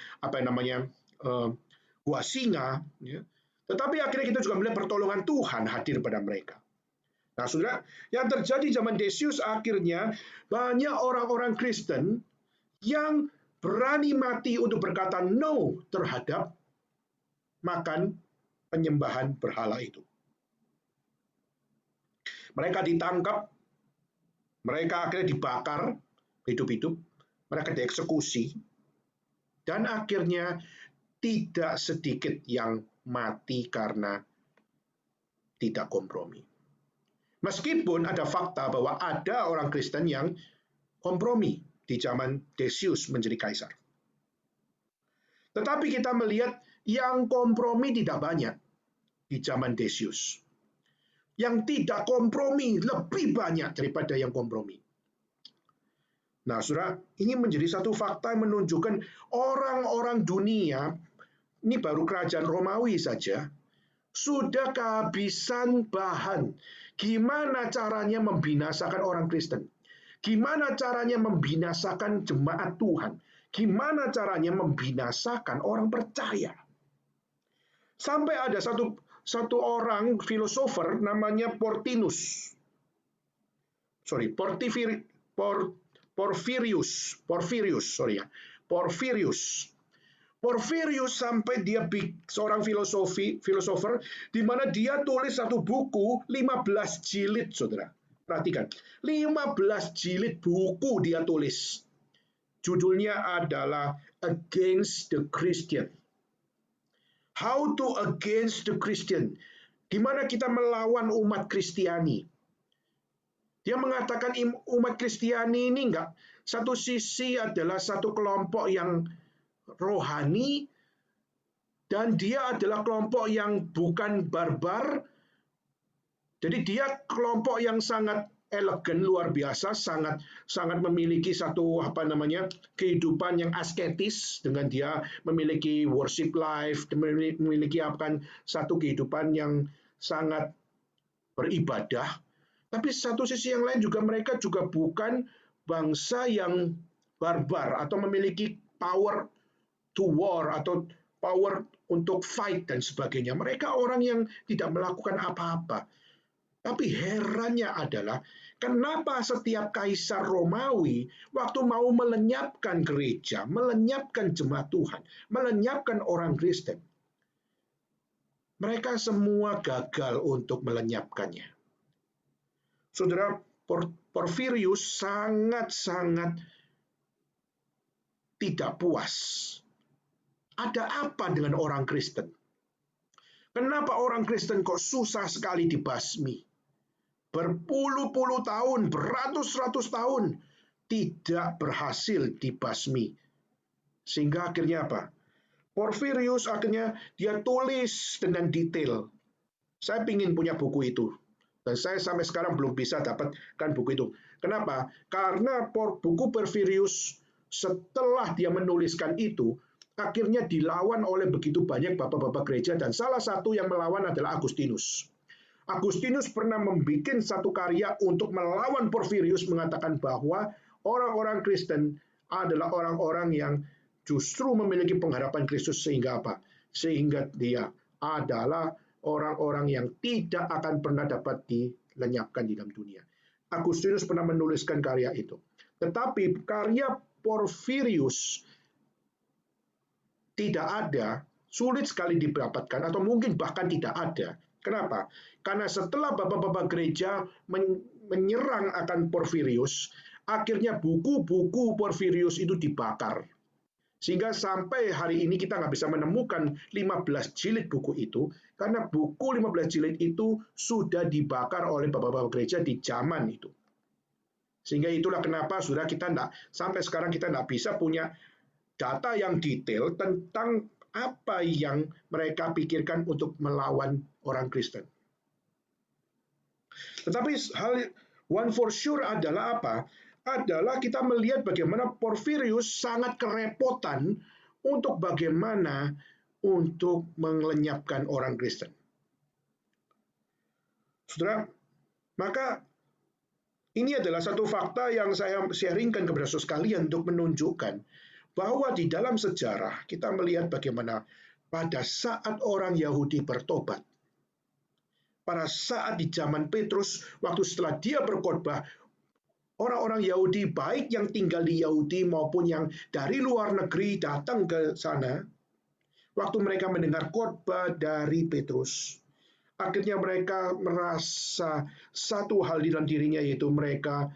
A: gua singa. Ya. Tetapi akhirnya kita juga melihat pertolongan Tuhan hadir pada mereka. Nah, saudara, yang terjadi zaman Decius akhirnya banyak orang-orang Kristen yang berani mati untuk berkata no terhadap makan penyembahan berhala itu. Mereka ditangkap, mereka akhirnya dibakar hidup-hidup, mereka dieksekusi, dan akhirnya tidak sedikit yang mati karena tidak kompromi. Meskipun ada fakta bahwa ada orang Kristen yang kompromi di zaman Decius menjadi kaisar. Tetapi kita melihat yang kompromi tidak banyak di zaman Decius. Yang tidak kompromi lebih banyak daripada yang kompromi. Nah, saudara, ini menjadi satu fakta yang menunjukkan orang-orang dunia, ini baru kerajaan Romawi saja, sudah kehabisan bahan. Gimana caranya membinasakan orang Kristen? Gimana caranya membinasakan jemaat Tuhan? Gimana caranya membinasakan orang percaya? Sampai ada satu orang filosofer namanya Porfirius. Porfirius sampai dia seorang filosofer di mana dia tulis satu buku 15 jilid, saudara. Perhatikan, 15 jilid buku dia tulis. Judulnya adalah Against the Christian. How to against the Christian. Gimana kita melawan umat Kristiani. Dia mengatakan umat Kristiani ini enggak. Satu sisi adalah satu kelompok yang rohani, dan dia adalah kelompok yang bukan barbar. Jadi dia kelompok yang sangat elegan, luar biasa, sangat memiliki satu kehidupan yang asketis, dengan dia memiliki worship life, memiliki satu kehidupan yang sangat beribadah. Tapi satu sisi yang lain juga mereka juga bukan bangsa yang barbar atau memiliki power to war atau power untuk fight dan sebagainya. Mereka orang yang tidak melakukan apa-apa. Tapi herannya adalah kenapa setiap kaisar Romawi waktu mau melenyapkan gereja, melenyapkan jemaat Tuhan, melenyapkan orang Kristen, mereka semua gagal untuk melenyapkannya. Saudara, Porfirius sangat-sangat tidak puas. Ada apa dengan orang Kristen? Kenapa orang Kristen kok susah sekali dibasmi? Berpuluh-puluh tahun, beratus-ratus tahun, tidak berhasil dibasmi. Sehingga akhirnya apa? Porfirius akhirnya dia tulis dengan detail. Saya ingin punya buku itu. Dan saya sampai sekarang belum bisa dapatkan buku itu. Kenapa? Karena buku Porphyrius setelah dia menuliskan itu, akhirnya dilawan oleh begitu banyak bapak-bapak gereja, dan salah satu yang melawan adalah Agustinus. Agustinus pernah membuat satu karya untuk melawan Porphyrius, mengatakan bahwa orang-orang Kristen adalah orang-orang yang justru memiliki pengharapan Kristus, sehingga apa? Sehingga dia adalah orang-orang yang tidak akan pernah dapat dilenyapkan di dalam dunia. Agustinus pernah menuliskan karya itu. Tetapi karya Porphyrius tidak ada, sulit sekali didapatkan, atau mungkin bahkan tidak ada. Kenapa? Karena setelah bapak-bapak gereja menyerang akan Porphyrius, akhirnya buku-buku Porphyrius itu dibakar. Sehingga sampai hari ini kita nggak bisa menemukan 15 jilid buku itu, karena buku 15 jilid itu sudah dibakar oleh bapak-bapak gereja di zaman itu. Sehingga itulah kenapa sudah kita sampai sekarang kita nggak bisa punya data yang detail tentang apa yang mereka pikirkan untuk melawan orang Kristen. Tetapi one for sure adalah apa? Adalah kita melihat bagaimana Porphyrius sangat kerepotan untuk bagaimana untuk melenyapkan orang Kristen. Saudara, maka ini adalah satu fakta yang saya sharingkan kepada saudara sekalian untuk menunjukkan bahwa di dalam sejarah kita melihat bagaimana pada saat orang Yahudi bertobat, pada saat di zaman Petrus, waktu setelah dia berkhotbah, orang-orang Yahudi baik yang tinggal di Yahudi maupun yang dari luar negeri datang ke sana, waktu mereka mendengar khotbah dari Petrus, akhirnya mereka merasa satu hal di dalam dirinya, yaitu mereka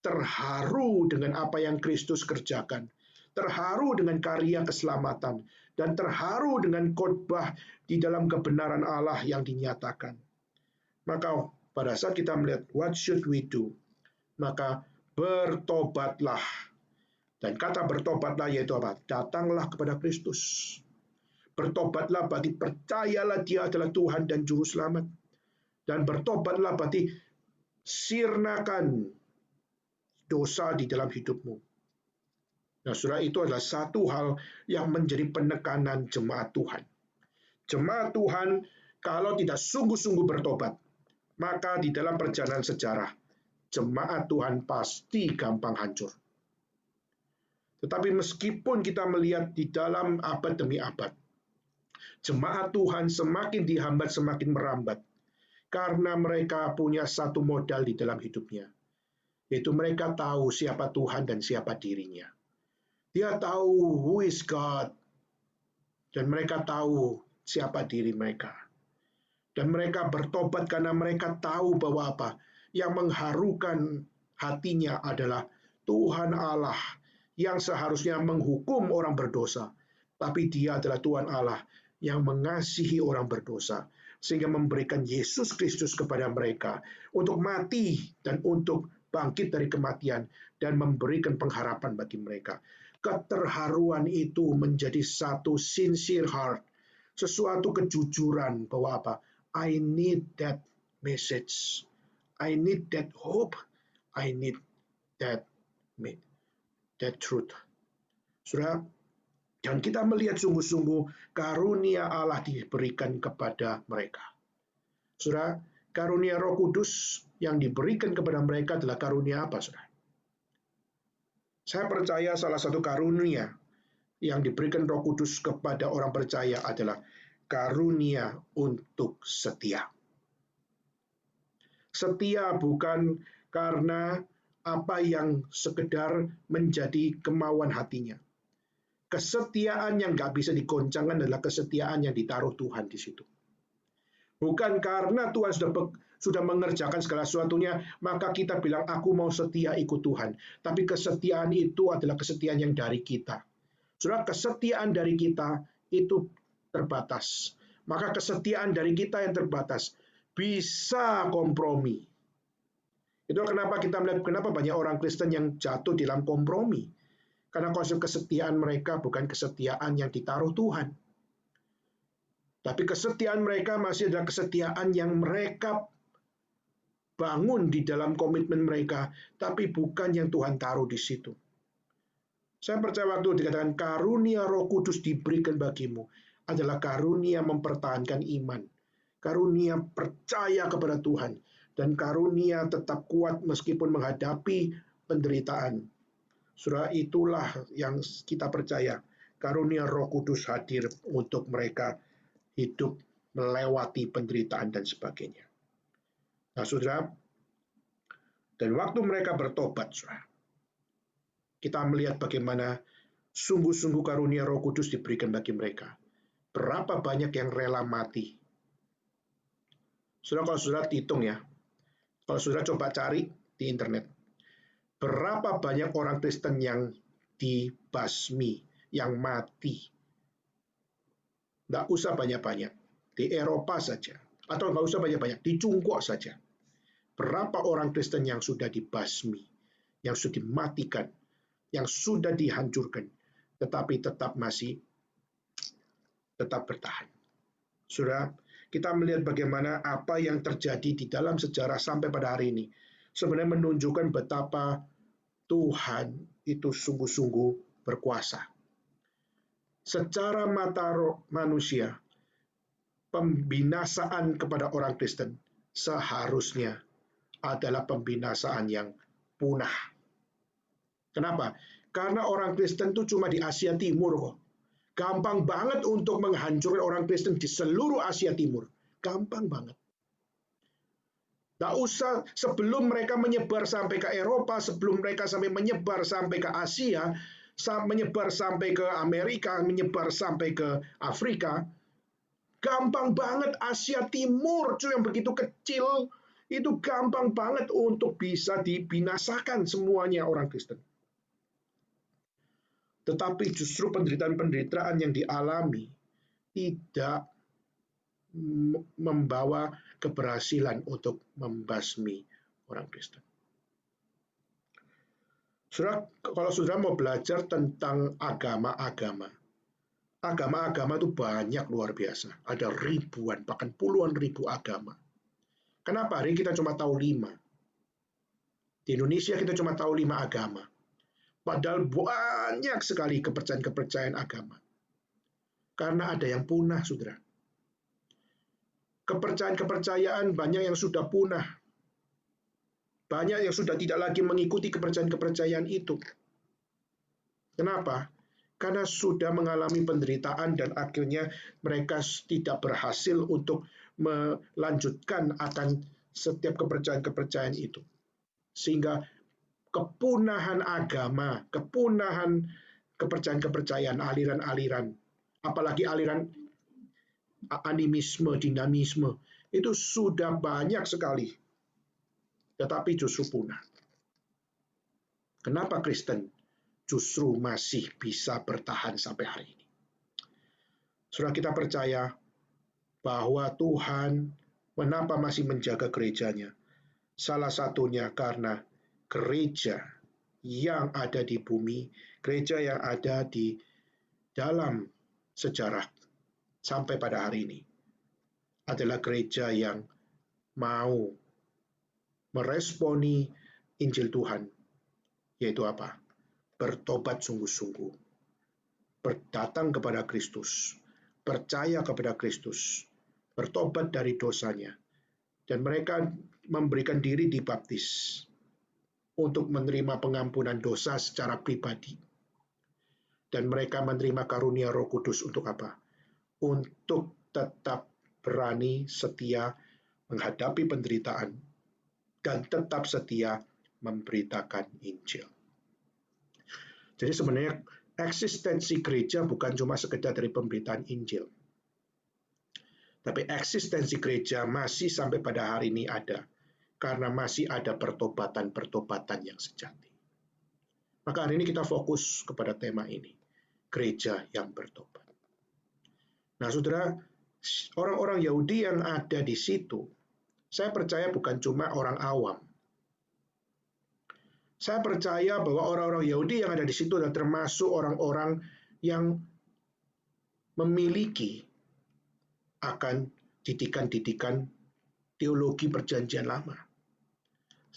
A: terharu dengan apa yang Kristus kerjakan, terharu dengan karya keselamatan, dan terharu dengan khotbah di dalam kebenaran Allah yang dinyatakan. Maka pada saat kita melihat what should we do, maka bertobatlah. Dan kata bertobatlah yaitu apa? Datanglah kepada Kristus. Bertobatlah berarti percayalah dia adalah Tuhan dan Juru Selamat. Dan bertobatlah berarti sirnakan dosa di dalam hidupmu. Nah, saudara, itu adalah satu hal yang menjadi penekanan jemaat Tuhan. Jemaat Tuhan kalau tidak sungguh-sungguh bertobat, maka di dalam perjalanan sejarah, jemaat Tuhan pasti gampang hancur. Tetapi meskipun kita melihat di dalam abad demi abad, jemaat Tuhan semakin dihambat, semakin merambat, karena mereka punya satu modal di dalam hidupnya, yaitu mereka tahu siapa Tuhan dan siapa dirinya. Dia tahu who is God, dan mereka tahu siapa diri mereka. Dan mereka bertobat karena mereka tahu bahwa apa? Yang mengharukan hatinya adalah Tuhan Allah yang seharusnya menghukum orang berdosa. Tapi dia adalah Tuhan Allah yang mengasihi orang berdosa, sehingga memberikan Yesus Kristus kepada mereka untuk mati dan untuk bangkit dari kematian dan memberikan pengharapan bagi mereka. Keterharuan itu menjadi satu sincere heart, sesuatu kejujuran bahwa apa? I need that message. I need that hope. I need that truth. Saudara, dan kita melihat sungguh-sungguh karunia Allah diberikan kepada mereka. Saudara, karunia Roh Kudus yang diberikan kepada mereka adalah karunia apa, saudara? Saya percaya salah satu karunia yang diberikan Roh Kudus kepada orang percaya adalah karunia untuk setia. Setia bukan karena apa yang sekedar menjadi kemauan hatinya. Kesetiaan yang nggak bisa digoncangkan adalah kesetiaan yang ditaruh Tuhan di situ. Bukan karena Tuhan sudah mengerjakan segala sesuatunya, maka kita bilang, aku mau setia ikut Tuhan. Tapi kesetiaan itu adalah kesetiaan yang dari kita. Saudara, kesetiaan dari kita itu terbatas. Maka kesetiaan dari kita yang terbatas bisa kompromi. Itu kenapa kita melihat kenapa banyak orang Kristen yang jatuh dalam kompromi. Karena konsep kesetiaan mereka bukan kesetiaan yang ditaruh Tuhan. Tapi kesetiaan mereka masih adalah kesetiaan yang mereka bangun di dalam komitmen mereka, tapi bukan yang Tuhan taruh di situ. Saya percaya waktu dikatakan karunia Roh Kudus diberikan bagimu adalah karunia mempertahankan iman, karunia percaya kepada Tuhan, dan karunia tetap kuat meskipun menghadapi penderitaan. Saudara, itulah yang kita percaya. Karunia Roh Kudus hadir untuk mereka hidup melewati penderitaan dan sebagainya. Nah, saudara, dan waktu mereka bertobat, saudara, kita melihat bagaimana sungguh-sungguh karunia Roh Kudus diberikan bagi mereka. Berapa banyak yang rela mati. Saudara, kalau saudara hitung ya, kalau saudara coba cari di internet, berapa banyak orang Kristen yang dibasmi, yang mati. Nggak usah banyak-banyak. Di Eropa saja. Atau nggak usah banyak-banyak. Di Cungkok saja. Berapa orang Kristen yang sudah dibasmi, yang sudah dimatikan, yang sudah dihancurkan, tetapi tetap bertahan. Saudara, kita melihat bagaimana apa yang terjadi di dalam sejarah sampai pada hari ini. Sebenarnya menunjukkan betapa Tuhan itu sungguh-sungguh berkuasa. Secara mata manusia, pembinasaan kepada orang Kristen seharusnya adalah pembinasaan yang punah. Kenapa? Karena orang Kristen itu cuma di Asia Timur kok. Gampang banget untuk menghancurkan orang Kristen di seluruh Asia Timur. Gampang banget. Nggak usah sebelum mereka menyebar sampai ke Eropa, sebelum mereka sampai menyebar sampai ke Asia, menyebar sampai ke Amerika, menyebar sampai ke Afrika. Gampang banget Asia Timur, cuy, yang begitu kecil, itu gampang banget untuk bisa dibinasakan semuanya orang Kristen. Tetapi justru penderitaan-penderitaan yang dialami tidak membawa keberhasilan untuk membasmi orang Kristen. Saudara, kalau saudara mau belajar tentang agama-agama itu banyak, luar biasa. Ada ribuan, bahkan puluhan ribu agama. Kenapa hari ini kita cuma tahu 5? Di Indonesia kita cuma tahu 5 agama. Padahal banyak sekali kepercayaan-kepercayaan agama. Karena ada yang punah, saudara. Kepercayaan-kepercayaan banyak yang sudah punah. Banyak yang sudah tidak lagi mengikuti kepercayaan-kepercayaan itu. Kenapa? Karena sudah mengalami penderitaan dan akhirnya mereka tidak berhasil untuk melanjutkan akan setiap kepercayaan-kepercayaan itu. Sehingga kepunahan agama, kepunahan kepercayaan-kepercayaan, aliran-aliran, apalagi aliran animisme, dinamisme, itu sudah banyak sekali. Tetapi justru punah. Kenapa Kristen justru masih bisa bertahan sampai hari ini? Saudara, kita percaya bahwa Tuhan mengapa masih menjaga gerejanya. Salah satunya karena gereja yang ada di bumi, gereja yang ada di dalam sejarah sampai pada hari ini adalah gereja yang mau meresponi Injil Tuhan, yaitu apa? Bertobat sungguh-sungguh, berdatang kepada Kristus, percaya kepada Kristus, bertobat dari dosanya, dan mereka memberikan diri dibaptis untuk menerima pengampunan dosa secara pribadi. Dan mereka menerima karunia Roh Kudus untuk apa? Untuk tetap berani, setia, menghadapi penderitaan, dan tetap setia memberitakan Injil. Jadi sebenarnya eksistensi gereja bukan cuma sekedar dari pemberitaan Injil. Tapi eksistensi gereja masih sampai pada hari ini ada. Karena masih ada pertobatan-pertobatan yang sejati. Maka hari ini kita fokus kepada tema ini. Gereja yang bertobat. Nah, saudara, orang-orang Yahudi yang ada di situ, saya percaya bukan cuma orang awam. Saya percaya bahwa orang-orang Yahudi yang ada di situ adalah termasuk orang-orang yang memiliki akan didikan-didikan teologi perjanjian lama.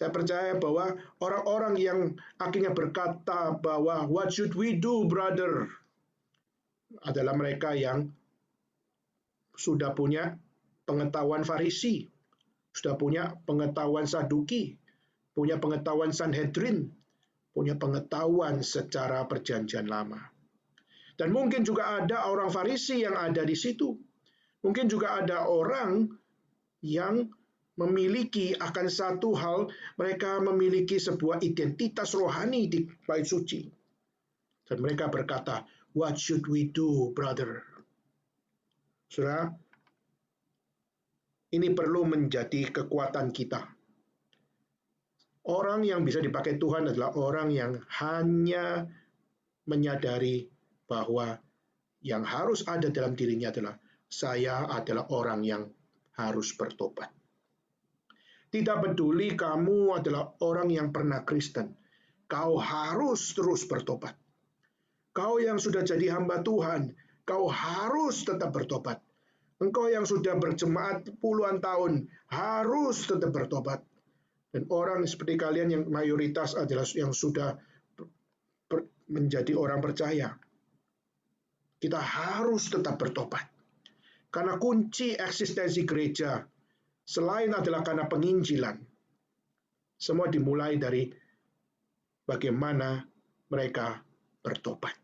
A: Saya percaya bahwa orang-orang yang akhirnya berkata bahwa what should we do, brother, adalah mereka yang sudah punya pengetahuan Farisi, sudah punya pengetahuan Saduki, punya pengetahuan Sanhedrin, punya pengetahuan secara perjanjian lama. Dan mungkin juga ada orang Farisi yang ada di situ. Mungkin juga ada orang yang memiliki akan satu hal, mereka memiliki sebuah identitas rohani di bait suci. Dan mereka berkata, what should we do, brother? Saudara, ini perlu menjadi kekuatan kita. Orang yang bisa dipakai Tuhan adalah orang yang hanya menyadari bahwa yang harus ada dalam dirinya adalah saya adalah orang yang harus bertobat. Tidak peduli kamu adalah orang yang pernah Kristen, kau harus terus bertobat. Kau yang sudah jadi hamba Tuhan, kau harus tetap bertobat. Engkau yang sudah berjemaat puluhan tahun, harus tetap bertobat. Dan orang seperti kalian yang mayoritas adalah yang sudah menjadi orang percaya. Kita harus tetap bertobat. Karena kunci eksistensi gereja selain adalah karena penginjilan, semua dimulai dari bagaimana mereka bertobat.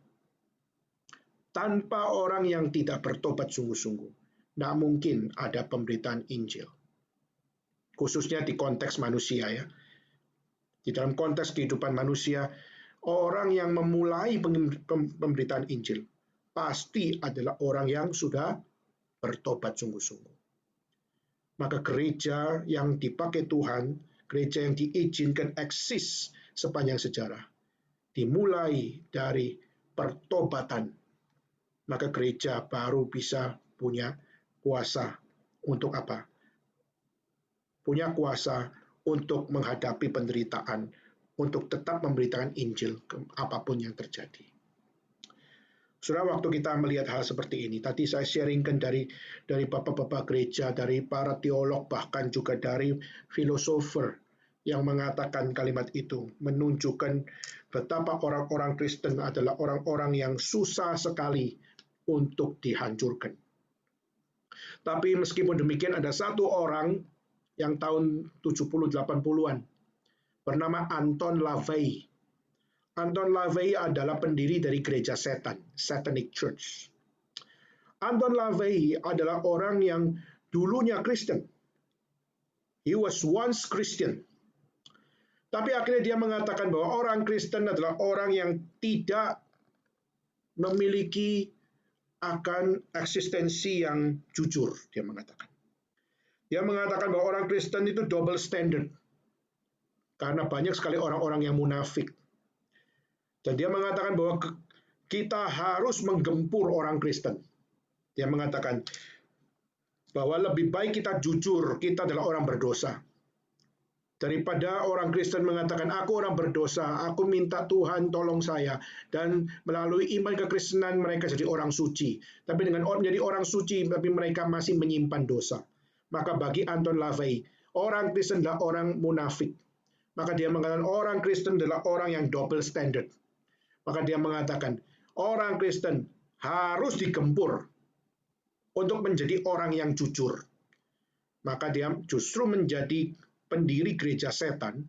A: Tanpa orang yang tidak bertobat sungguh-sungguh, tidak mungkin ada pemberitaan Injil. Khususnya di konteks manusia ya. Di dalam konteks kehidupan manusia, orang yang memulai pemberitaan Injil pasti adalah orang yang sudah bertobat sungguh-sungguh. Maka gereja yang dipakai Tuhan, gereja yang diizinkan eksis sepanjang sejarah, dimulai dari pertobatan, maka gereja baru bisa punya kuasa untuk apa? Punya kuasa untuk menghadapi penderitaan, untuk tetap memberitakan Injil apapun yang terjadi. Saudara, waktu kita melihat hal seperti ini, tadi saya sharingkan dari bapak-bapak gereja, dari para teolog, bahkan juga dari filosofer yang mengatakan kalimat itu, menunjukkan betapa orang-orang Kristen adalah orang-orang yang susah sekali untuk dihancurkan. Tapi meskipun demikian, ada satu orang yang tahun 70-80-an, bernama Anton LaVey. Anton LaVey adalah pendiri dari gereja setan, Satanic Church. Anton LaVey adalah orang yang dulunya Kristen. He was once Christian. Tapi akhirnya dia mengatakan bahwa orang Kristen adalah orang yang tidak memiliki akan eksistensi yang jujur, dia mengatakan. Dia mengatakan bahwa orang Kristen itu double standard. Karena banyak sekali orang-orang yang munafik. Dan dia mengatakan bahwa kita harus menggempur orang Kristen. Dia mengatakan bahwa lebih baik kita jujur, kita adalah orang berdosa. Daripada orang Kristen mengatakan, aku orang berdosa, aku minta Tuhan tolong saya. Dan melalui iman kekristenan mereka jadi orang suci. Tapi dengan menjadi orang suci, tapi mereka masih menyimpan dosa. Maka bagi Anton LaVey, orang Kristen adalah orang munafik. Maka dia mengatakan orang Kristen adalah orang yang double standard. Maka dia mengatakan, orang Kristen harus digempur untuk menjadi orang yang jujur. Maka dia justru menjadi pendiri gereja setan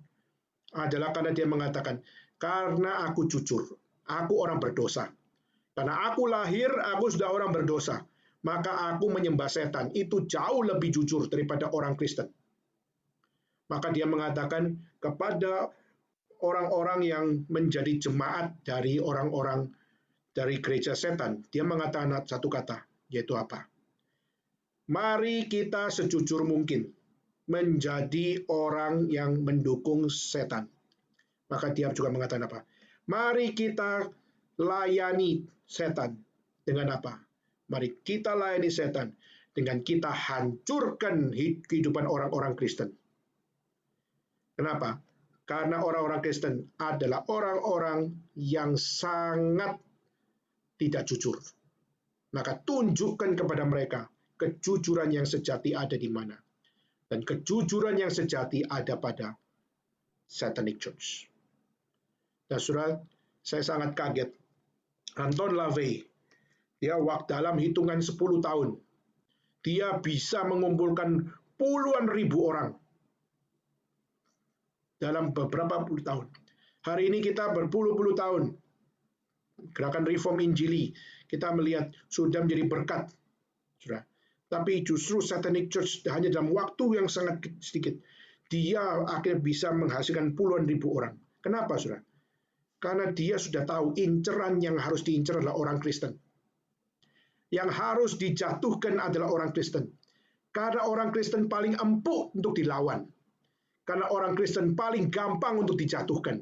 A: adalah karena dia mengatakan, karena aku jujur, aku orang berdosa. Karena aku lahir, aku sudah orang berdosa. Maka aku menyembah setan. Itu jauh lebih jujur daripada orang Kristen. Maka dia mengatakan kepada orang-orang yang menjadi jemaat dari orang-orang dari gereja setan, dia mengatakan satu kata, yaitu apa? Mari kita sejujur mungkin menjadi orang yang mendukung setan. Maka dia juga mengatakan apa? Mari kita layani setan dengan apa? Mari kita layani setan dengan kita hancurkan kehidupan orang-orang Kristen. Kenapa? Karena orang-orang Kristen adalah orang-orang yang sangat tidak jujur. Maka tunjukkan kepada mereka kejujuran yang sejati ada di mana. Dan kejujuran yang sejati ada pada Satanic Church. Dan saudara, saya sangat kaget. Anton LaVey, dia dalam hitungan 10 tahun, dia bisa mengumpulkan puluhan ribu orang dalam beberapa puluh tahun. Hari ini kita berpuluh-puluh tahun. Gerakan Reform Injili, kita melihat sudah menjadi berkat. Saudara. Tapi justru Satanic Church hanya dalam waktu yang sangat sedikit, dia akhirnya bisa menghasilkan puluhan ribu orang. Kenapa, saudara? Karena dia sudah tahu inceran yang harus diincar adalah orang Kristen. Yang harus dijatuhkan adalah orang Kristen. Karena orang Kristen paling empuk untuk dilawan. Karena orang Kristen paling gampang untuk dijatuhkan.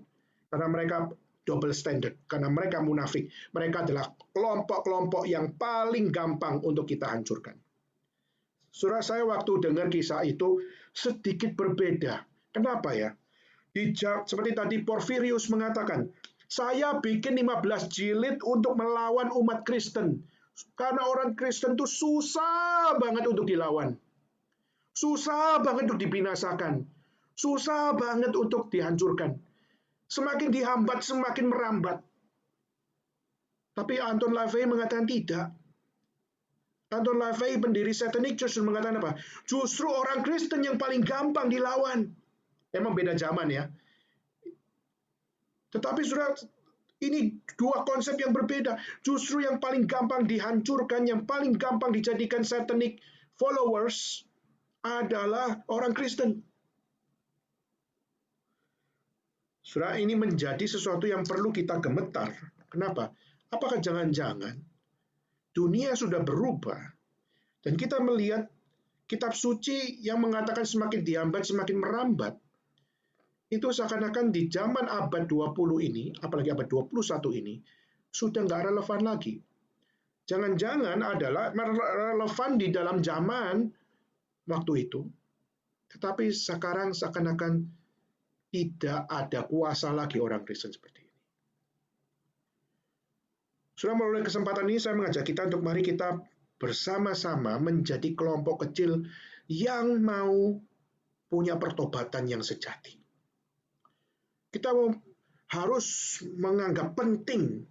A: Karena mereka double standard. Karena mereka munafik. Mereka adalah kelompok-kelompok yang paling gampang untuk kita hancurkan. Saudara, saya waktu dengar kisah itu sedikit berbeda. Kenapa ya? Seperti tadi Porfirius mengatakan, saya bikin 15 jilid untuk melawan umat Kristen. Karena orang Kristen itu susah banget untuk dilawan. Susah banget untuk dibinasakan. Susah banget untuk dihancurkan. Semakin dihambat, semakin merambat. Tapi Anton LaVey mengatakan tidak. Anton LaVey, pendiri Satanic Church, mengatakan apa? Justru orang Kristen yang paling gampang dilawan. Emang beda zaman ya. Tetapi saudara, ini dua konsep yang berbeda. Justru yang paling gampang dihancurkan, yang paling gampang dijadikan satanic followers adalah orang Kristen. Saudara, ini menjadi sesuatu yang perlu kita gemetar. Kenapa? Apakah jangan-jangan dunia sudah berubah dan kita melihat kitab suci yang mengatakan semakin dihambat, semakin merambat. Itu seakan-akan di zaman abad 20 ini, apalagi abad 21 ini, sudah nggak relevan lagi. Jangan-jangan adalah relevan di dalam zaman waktu itu, tetapi sekarang seakan-akan tidak ada kuasa lagi orang Kristen seperti ini. Sudah melalui kesempatan ini saya mengajak kita untuk mari kita bersama-sama menjadi kelompok kecil yang mau punya pertobatan yang sejati. Kita harus menganggap penting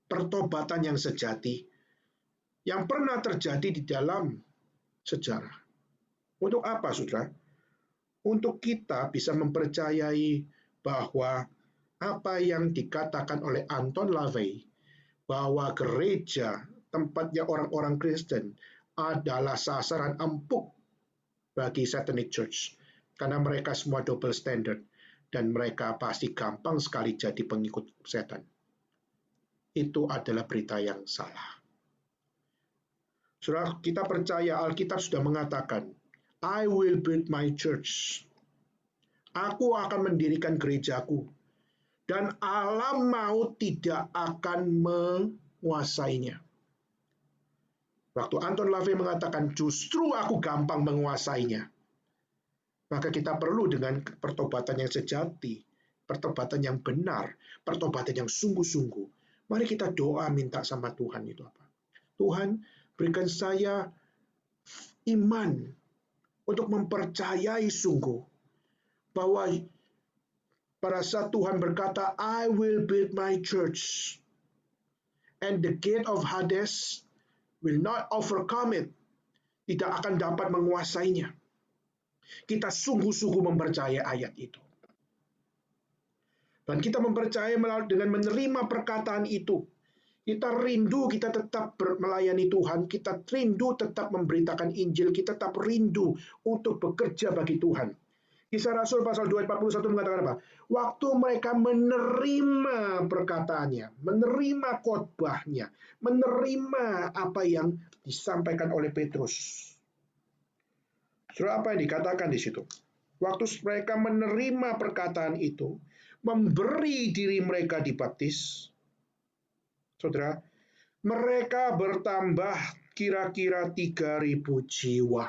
A: pertobatan yang sejati yang pernah terjadi di dalam sejarah. Untuk apa, saudara? Untuk kita bisa mempercayai bahwa apa yang dikatakan oleh Anton LaVey, bahwa gereja, tempatnya orang-orang Kristen, adalah sasaran empuk bagi Satanic Church. Karena mereka semua double standard. Dan mereka pasti gampang sekali jadi pengikut setan. Itu adalah berita yang salah. Saudara, kita percaya Alkitab sudah mengatakan, I will build my church. Aku akan mendirikan gerejaku. Dan alam maut tidak akan menguasainya. Waktu Anton LaVey mengatakan, justru aku gampang menguasainya. Maka kita perlu dengan pertobatan yang sejati, pertobatan yang benar, pertobatan yang sungguh-sungguh. Mari kita doa minta sama Tuhan itu apa? Tuhan, berikan saya iman untuk mempercayai sungguh bahwa pada saat Tuhan berkata, I will build my church, and the gate of Hades will not overcome it. Tidak akan dapat menguasainya. Kita sungguh-sungguh mempercayai ayat itu. Dan kita mempercayai dengan menerima perkataan itu. Kita rindu, kita tetap melayani Tuhan. Kita rindu tetap memberitakan Injil. Kita tetap rindu untuk bekerja bagi Tuhan. Kisah Rasul pasal 2:41 mengatakan apa? Waktu mereka menerima perkataannya, menerima khotbahnya, menerima apa yang disampaikan oleh Petrus. Saudara, apa yang dikatakan di situ? Waktu mereka menerima perkataan itu, memberi diri mereka dibaptis, saudara, mereka bertambah kira-kira 3.000 jiwa.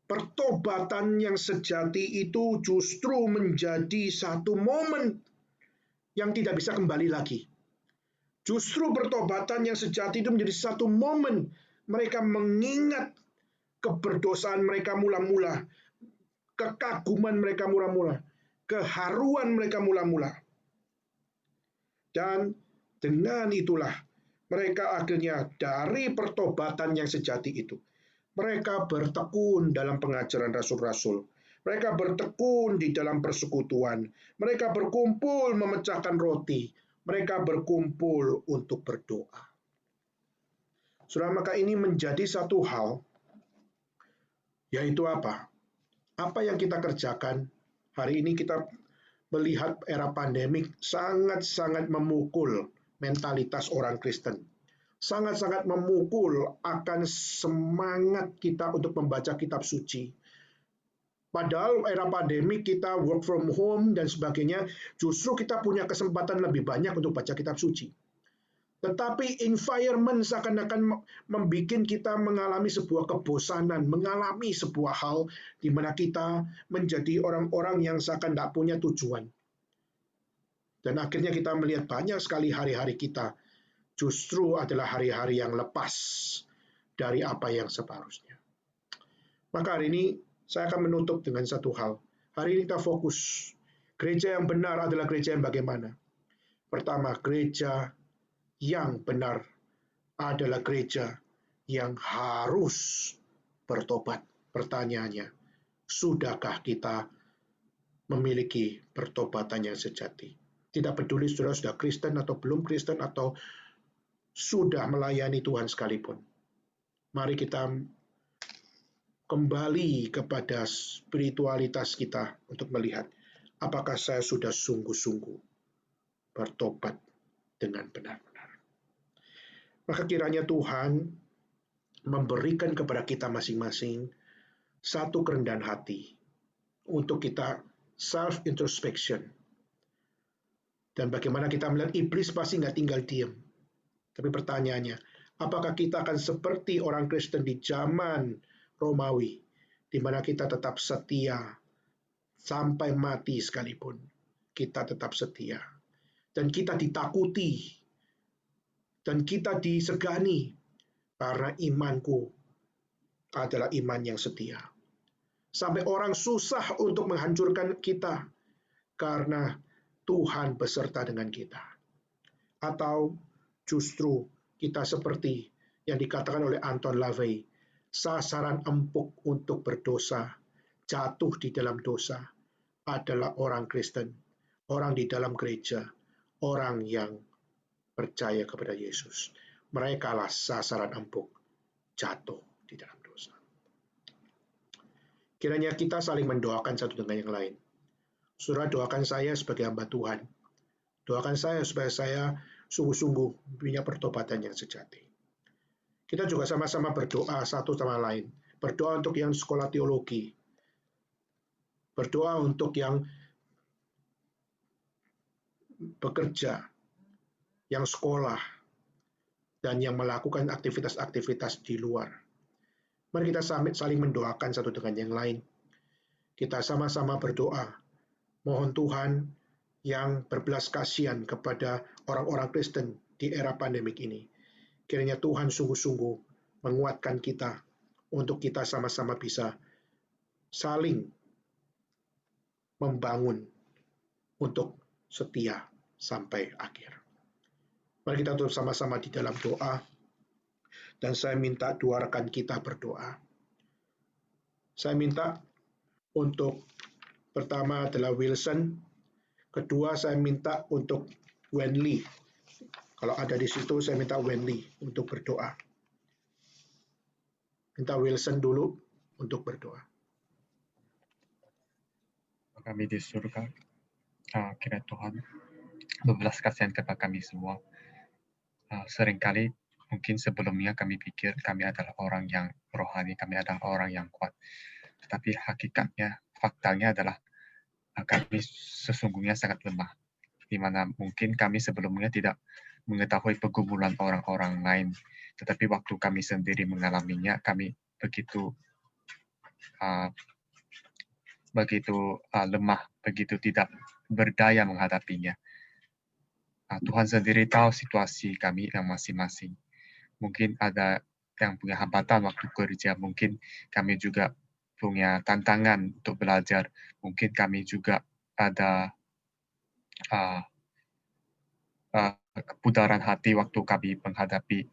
A: Pertobatan yang sejati itu justru menjadi satu momen yang tidak bisa kembali lagi. Justru pertobatan yang sejati itu menjadi satu momen mereka mengingat keberdosaan mereka mula-mula. kekaguman mereka mula-mula, keharuan mereka mula-mula. Dan dengan itulah mereka akhirnya dari pertobatan yang sejati itu, mereka bertekun dalam pengajaran rasul-rasul. Mereka bertekun di dalam persekutuan. Mereka berkumpul memecahkan roti. Mereka berkumpul untuk berdoa. Saudara, maka ini menjadi satu hal, yaitu apa? Apa yang kita kerjakan hari ini, kita melihat era pandemik sangat-sangat memukul mentalitas orang Kristen. Sangat-sangat memukul akan semangat kita untuk membaca kitab suci. Padahal era pandemik kita work from home dan sebagainya, justru kita punya kesempatan lebih banyak untuk baca kitab suci. Tetapi environment seakan-akan membuat kita mengalami sebuah kebosanan, mengalami sebuah hal di mana kita menjadi orang-orang yang seakan tidak punya tujuan. Dan akhirnya kita melihat banyak sekali hari-hari kita justru adalah hari-hari yang lepas dari apa yang seharusnya. Maka hari ini saya akan menutup dengan satu hal. Hari ini kita fokus. Gereja yang benar adalah gereja yang bagaimana? Pertama, gereja yang benar adalah gereja yang harus bertobat. Pertanyaannya, sudahkah kita memiliki pertobatan yang sejati? Tidak peduli saudara sudah Kristen atau belum Kristen atau sudah melayani Tuhan sekalipun. Mari kita kembali kepada spiritualitas kita untuk melihat apakah saya sudah sungguh-sungguh bertobat dengan benar-benar. Maka kiranya Tuhan memberikan kepada kita masing-masing satu kerendahan hati untuk kita self-introspection. Dan bagaimana kita melihat iblis pasti nggak tinggal diam. Tapi pertanyaannya, apakah kita akan seperti orang Kristen di zaman Romawi, di mana kita tetap setia sampai mati sekalipun, kita tetap setia. Dan kita ditakuti, dan kita disegani, karena imanku adalah iman yang setia. Sampai orang susah untuk menghancurkan kita, karena Tuhan beserta dengan kita. Atau justru kita seperti yang dikatakan oleh Anton LaVey, sasaran empuk untuk berdosa, jatuh di dalam dosa, adalah orang Kristen, orang di dalam gereja, orang yang percaya kepada Yesus. Merekalah sasaran empuk, jatuh di dalam dosa. Kiranya kita saling mendoakan satu dengan yang lain. Saudara, doakan saya sebagai hamba Tuhan. Doakan saya supaya saya sungguh-sungguh punya pertobatan yang sejati. Kita juga sama-sama berdoa satu sama lain. Berdoa untuk yang sekolah teologi. Berdoa untuk yang bekerja, yang sekolah, dan yang melakukan aktivitas-aktivitas di luar. Mari kita saling mendoakan satu dengan yang lain. Kita sama-sama berdoa. Mohon Tuhan yang berbelas kasihan kepada orang-orang Kristen di era pandemik ini. Kiranya Tuhan sungguh-sungguh menguatkan kita untuk kita sama-sama bisa saling membangun untuk setia sampai akhir. Mari kita tutup sama-sama di dalam doa. Dan saya minta dua rekan kita berdoa. Saya minta untuk pertama adalah Wilson. Kedua, saya minta untuk Wenli. Kalau ada di situ, saya minta Wenli untuk berdoa. Minta Wilson dulu untuk berdoa.
C: Kami di surga, kiranya Tuhan berbelas kasihan kepada kami semua. Seringkali mungkin sebelumnya kami pikir kami adalah orang yang rohani, kami adalah orang yang kuat. Tetapi hakikatnya, faktanya adalah kami sesungguhnya sangat lemah, di mana mungkin kami sebelumnya tidak mengetahui pergumulan orang-orang lain, tetapi waktu kami sendiri mengalaminya, kami begitu lemah, begitu tidak berdaya menghadapinya. Tuhan sendiri tahu situasi kami yang masing-masing. Mungkin ada yang punya hambatan waktu kerja, mungkin kami juga punya tantangan untuk belajar. Mungkin kami juga ada keputaran hati waktu kami menghadapi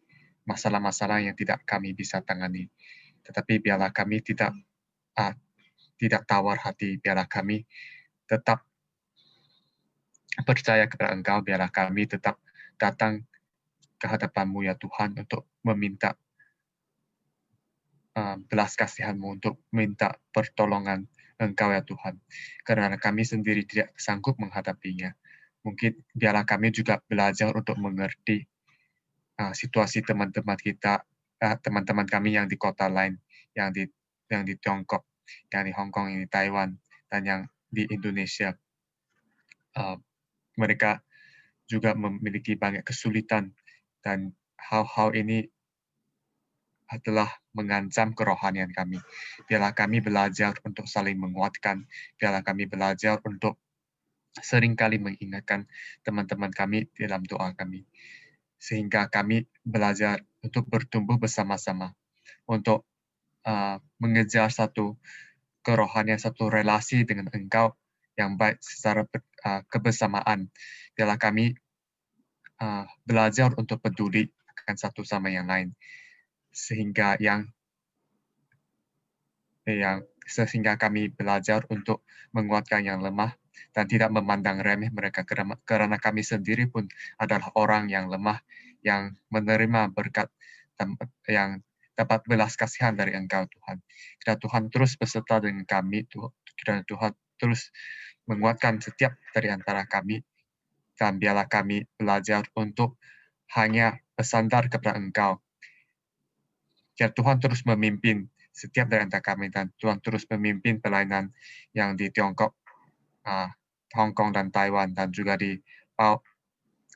C: masalah-masalah yang tidak kami bisa tangani. Tetapi biarlah kami tidak tawar hati, biarlah kami tetap percaya kepada Engkau, biarlah kami tetap datang ke hadapan-Mu ya Tuhan untuk meminta belas kasihan-Mu, untuk minta pertolongan Engkau ya Tuhan. Karena kami sendiri tidak sanggup menghadapinya. Mungkin biarlah kami juga belajar untuk mengerti situasi teman-teman kita, teman-teman kami yang di kota lain, yang di Tiongkok, yang di Hong Kong, yang di Taiwan, dan yang di Indonesia. Mereka juga memiliki banyak kesulitan, dan hal-hal ini adalah mengancam kerohanian kami. Biarlah kami belajar untuk saling menguatkan, biarlah kami belajar untuk seringkali mengingatkan teman-teman kami dalam doa kami. Sehingga kami belajar untuk bertumbuh bersama-sama, untuk mengejar satu kerohanian, satu relasi dengan Engkau yang baik secara kebersamaan. Biarlah kami belajar untuk peduli akan satu sama yang lain, sehingga sehingga kami belajar untuk menguatkan yang lemah dan tidak memandang remeh mereka, karena kami sendiri pun adalah orang yang lemah, yang menerima berkat dan yang dapat belas kasihan dari Engkau Tuhan. Kiranya Tuhan terus beserta dengan kami, kiranya Tuhan terus menguatkan setiap dari antara kami, dan biarlah kami belajar untuk hanya bersandar kepada Engkau. Kiranya Tuhan terus memimpin setiap dari antara kami, dan Tuhan terus memimpin pelayanan yang di Tiongkok, Hong Kong, dan Taiwan, dan juga di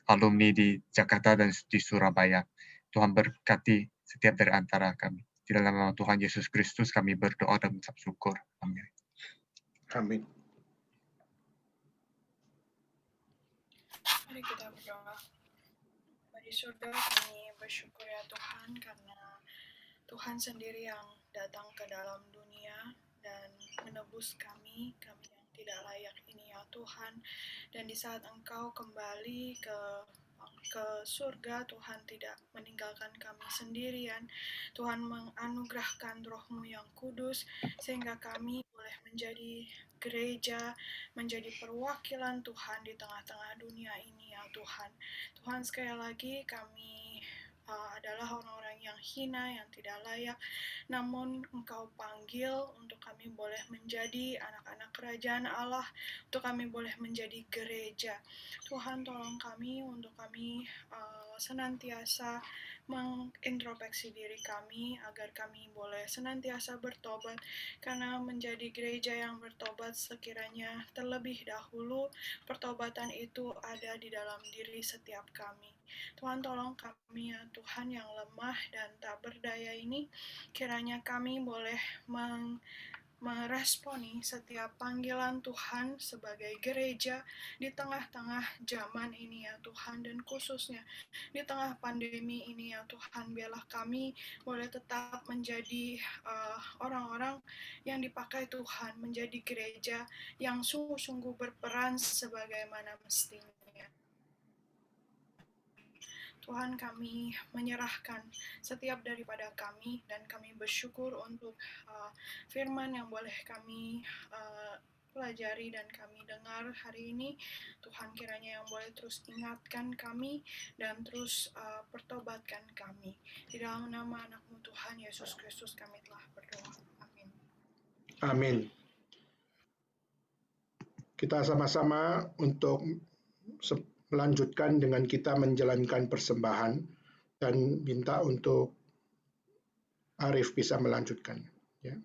C: alumni di Jakarta dan di Surabaya. Tuhan berkati setiap dari antara kami. Di dalam nama Tuhan Yesus Kristus kami berdoa dan mengucap syukur. Amin.
A: Amin.
D: Mari kita berdoa. Di surga kami bersyukur ya Tuhan, karena Tuhan sendiri yang datang ke dalam dunia dan menebus kami yang tidak layak ini ya Tuhan. Dan di saat Engkau kembali ke surga, Tuhan tidak meninggalkan kami sendirian. Tuhan menganugerahkan Roh-Mu yang kudus, sehingga kami boleh menjadi gereja, menjadi perwakilan Tuhan di tengah-tengah dunia ini ya Tuhan. Tuhan, sekali lagi kami adalah orang-orang yang hina, yang tidak layak, namun Engkau panggil untuk kami boleh menjadi anak-anak kerajaan Allah, untuk kami boleh menjadi gereja. Tuhan, tolong kami untuk kami senantiasa mengintrospeksi diri kami, agar kami boleh senantiasa bertobat, karena menjadi gereja yang bertobat sekiranya terlebih dahulu pertobatan itu ada di dalam diri setiap kami. Tuhan, tolong kami ya Tuhan yang lemah dan tak berdaya ini, kiranya kami boleh meresponi setiap panggilan Tuhan sebagai gereja di tengah-tengah zaman ini ya Tuhan, dan khususnya di tengah pandemi ini ya Tuhan. Biarlah kami boleh tetap menjadi orang-orang yang dipakai Tuhan, menjadi gereja yang sungguh-sungguh berperan sebagaimana mestinya. Tuhan, kami menyerahkan setiap daripada kami, dan kami bersyukur untuk firman yang boleh kami pelajari dan kami dengar hari ini. Tuhan, kiranya yang boleh terus ingatkan kami dan terus pertobatkan kami. Di dalam nama anak-Mu Tuhan Yesus Kristus kami telah berdoa. Amin.
A: Amin. Kita sama-sama untuk melanjutkan dengan kita menjalankan persembahan, dan minta untuk Arif bisa melanjutkan. Ya.